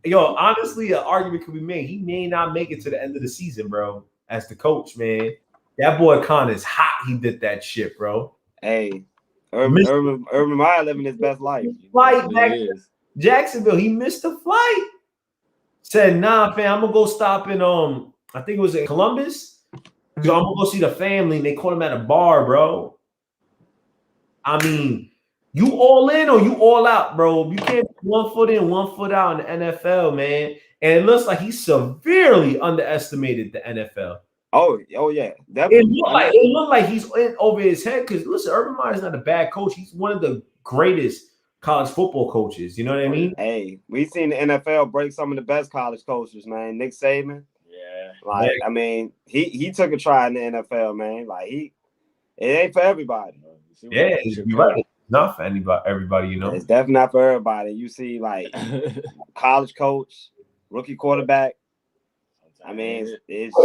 yo, honestly, an argument could be made. He may not make it to the end of the season, bro. As the coach, man, that boy Con is hot. He did that shit, bro. Hey, Urban Meyer living his best life. Flight back to Jacksonville. He missed the flight. Said, nah, fam, I'm gonna go stop in I think it was in Columbus. So I'm gonna go see the family, and they caught him at a bar, bro. I mean, you all in or you all out, bro. You can't be 1 foot in, 1 foot out in the NFL, man. And it looks like he severely underestimated the NFL. Oh yeah, definitely. It looked like he's in over his head because listen, Urban Meyer's not a bad coach. He's one of the greatest college football coaches. You know what I mean? Hey, we've seen the NFL break some of the best college coaches, man. Nick Saban. Yeah. Like, I mean, he took a try in the NFL, man. Like it ain't for everybody. Yeah, you're right. Not for everybody, you know. It's definitely not for everybody. You see, like college coach, rookie quarterback. I mean, it's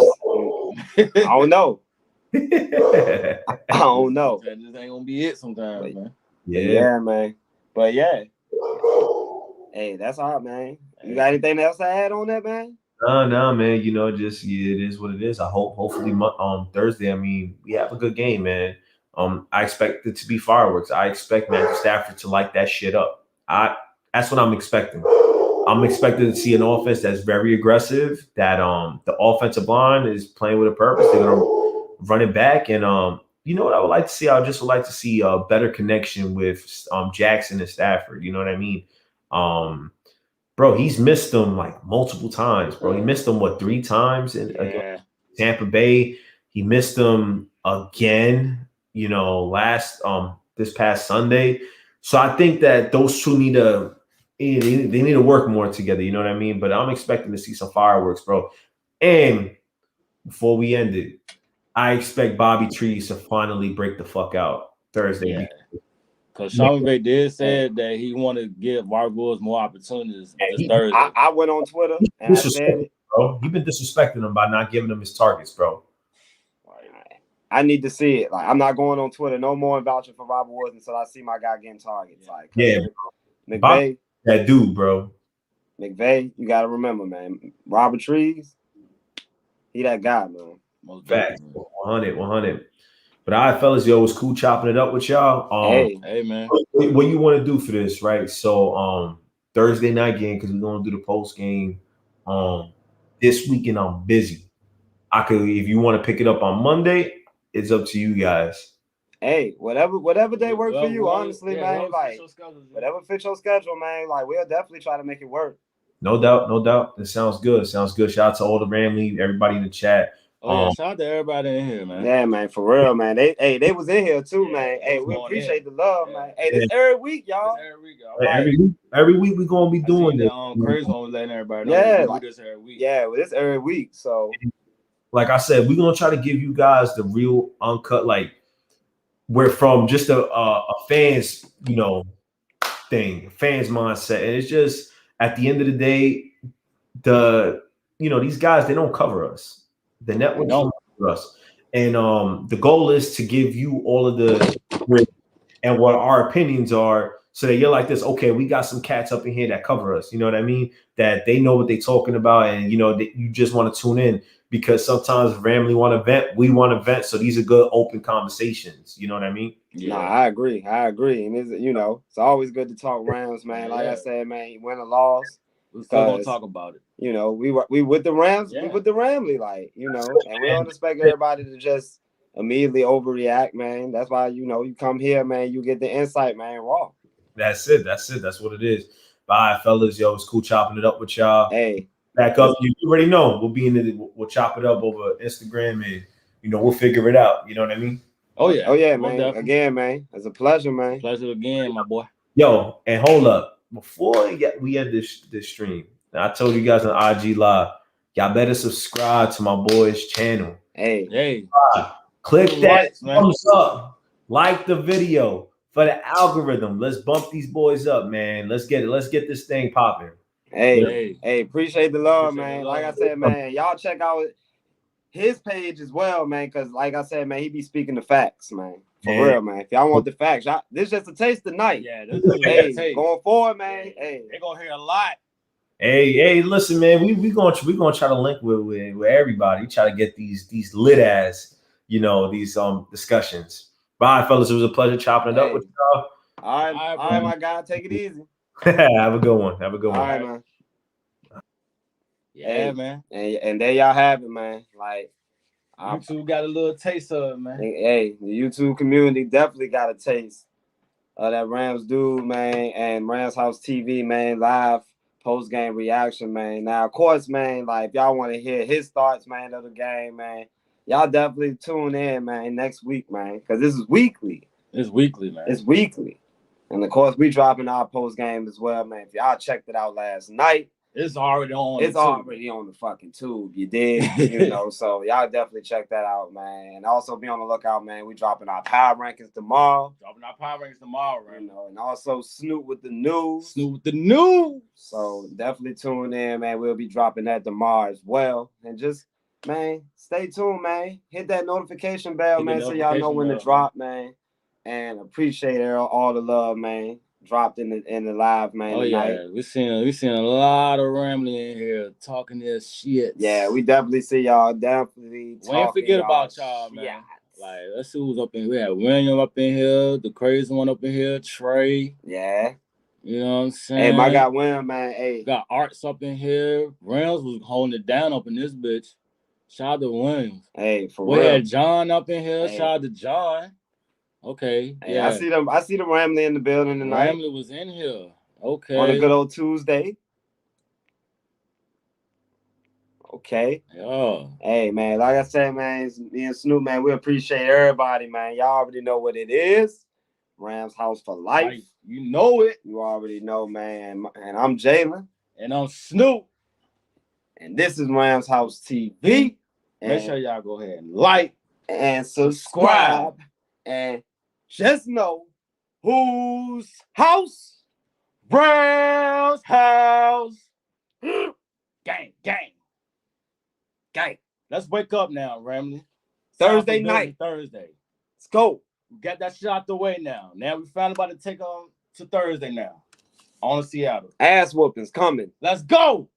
I don't know. I don't know. That just ain't gonna be it sometimes, man. Yeah, man. But yeah. Hey, that's all, man. You got anything else to add on that, man? No, man. You know, just it is what it is. I hopefully Thursday. I mean, we have a good game, man. I expect it to be fireworks. I expect Matthew Stafford to light that shit up. That's what I'm expecting. I'm expecting to see an offense that's very aggressive. That the offensive line is playing with a purpose. They're gonna run it back, and you know what I would like to see? I would just like to see a better connection with Jackson and Stafford. You know what I mean? Bro, he's missed them like multiple times, bro. He missed them 3 times in Tampa Bay. He missed them again, you know, this past Sunday. So I think that those two need to work more together. You know what I mean? But I'm expecting to see some fireworks, bro. And before we end it, I expect Bobby Trees to finally break the fuck out Thursday. Yeah. Because Sean McVay did say that he wanted to give Robert Woods more opportunities this Thursday. I went on Twitter and I said it. Bro, you've been disrespecting him by not giving him his targets, bro. I need to see it. Like, I'm not going on Twitter no more and vouching for Robert Woods until I see my guy getting targets. Like, McVay, that dude, bro. McVay, you got to remember, man. Robert Trees, he that guy, man. Most facts. 100. But all right, fellas, yo, it was cool chopping it up with y'all. Hey, man. What you want to do for this, right? So Thursday night game, because we're gonna do the post game. This weekend I'm busy. If you want to pick it up on Monday, it's up to you guys. Hey, whatever day work for you, honestly, man. Like whatever fits your schedule, man. Like we'll definitely try to make it work. No doubt. It sounds good. Shout out to all the Ramley, everybody in the chat. Oh, yeah, shout out to everybody in here, man. Yeah, man, for real, man. They was in here too, man. Hey, we appreciate the love, man. Hey, this every week, y'all. Every week we're gonna be doing this. Crazy one letting everybody know. Yeah, we do this every week. Yeah, this every week. So, like I said, we're gonna try to give you guys the real uncut, like we're from just a fans, you know, thing, fans mindset, and it's just at the end of the day, these guys, they don't cover us. The network don't cover us, and the goal is to give you all of the and what our opinions are, so that you're like this. Okay, we got some cats up in here that cover us. You know what I mean? That they know what they're talking about, and you know that you just want to tune in because sometimes Ramley want to vent, we want to vent. So these are good open conversations. You know what I mean? Yeah, I agree. And it's, it's always good to talk Rams, man. Like I said, man, win or loss, we're still gonna talk about it. We with the Rams, we with the Ramley, and we don't expect everybody to just immediately overreact, man. That's why you come here, man. You get the insight, man. Raw. That's it. That's what it is. Bye, fellas. Yo, it's cool chopping it up with y'all. Hey, back up. You already know we'll chop it up over Instagram, and we'll figure it out. You know what I mean? Oh yeah, man. Definitely. Again, man, it's a pleasure, man. Pleasure again, my boy. Yo, and hold up before we end this stream. I told you guys on IG Live, y'all better subscribe to my boy's channel. Hey, click that thumbs up, like the video for the algorithm. Let's bump these boys up, man. Let's get this thing popping. Hey, appreciate the love, man. Like I said, man, y'all check out his page as well, man, because like I said, man, he be speaking the facts, man. For real, man. If y'all want the facts, this is just a taste tonight. Yeah, this is a taste. Going forward, man. Hey, they're gonna hear a lot. Hey, listen, man. We gonna try to link with everybody. Try to get these lit ass, these discussions. Bye, fellas. It was a pleasure chopping it up with y'all. All right, my guy. Take it easy. Have a good one. All right, man. Yeah, man. And there y'all have it, man. Like, YouTube got a little taste of it, man. Hey, the YouTube community definitely got a taste of that Rams dude, man, and Rams House TV, man, live post-game reaction, man. Now, of course, man, like, if y'all want to hear his thoughts, man, of the game, man, y'all definitely tune in, man, next week, man, because this is weekly. It's weekly, man. It's weekly. And, of course, we dropping our post-game as well, man. If y'all checked it out last night, it's already on. It's already on the fucking tube. You did, So y'all definitely check that out, man. And also be on the lookout, man. We dropping our power rankings tomorrow. Right? And also Snoop with the news. So definitely tune in, man. We'll be dropping that tomorrow as well. And just, man, stay tuned, man. Hit that notification bell, man, so y'all know when to drop, man. And appreciate all the love, man. Dropped in the live, man. Tonight. We seen a lot of Ramley in here talking this shit. Yeah, we definitely see y'all. Definitely. We ain't forget about y'all, man. Yeah. Like, let's see who's up in here. We have William up in here, the crazy one up in here, Trey. Yeah. You know what I'm saying? Hey, my guy William, man. Hey, got Arts up in here. Rams was holding it down up in this bitch. Shout out to Williams. Hey, for real. We had John up in here. Hey. Shout out to John. Okay. Hey, yeah. I see them Ramley in the building tonight. Ramley was in here. Okay. On a good old Tuesday. Okay. Yeah. Hey, man, like I said, man, me and Snoop, man, we appreciate everybody, man. Y'all already know what it is. Rams House for life. You know it. You already know, man. And I'm Jalen. And I'm Snoop. And this is Rams House TV. Make sure y'all go ahead and like and subscribe. And just know whose house? Rams House. Gang. Let's wake up now, Ramley. Thursday night. Thursday. Let's go. We got that shit out the way now. Now we finally about to take on to Thursday now. On to Seattle. Ass whoopings coming. Let's go.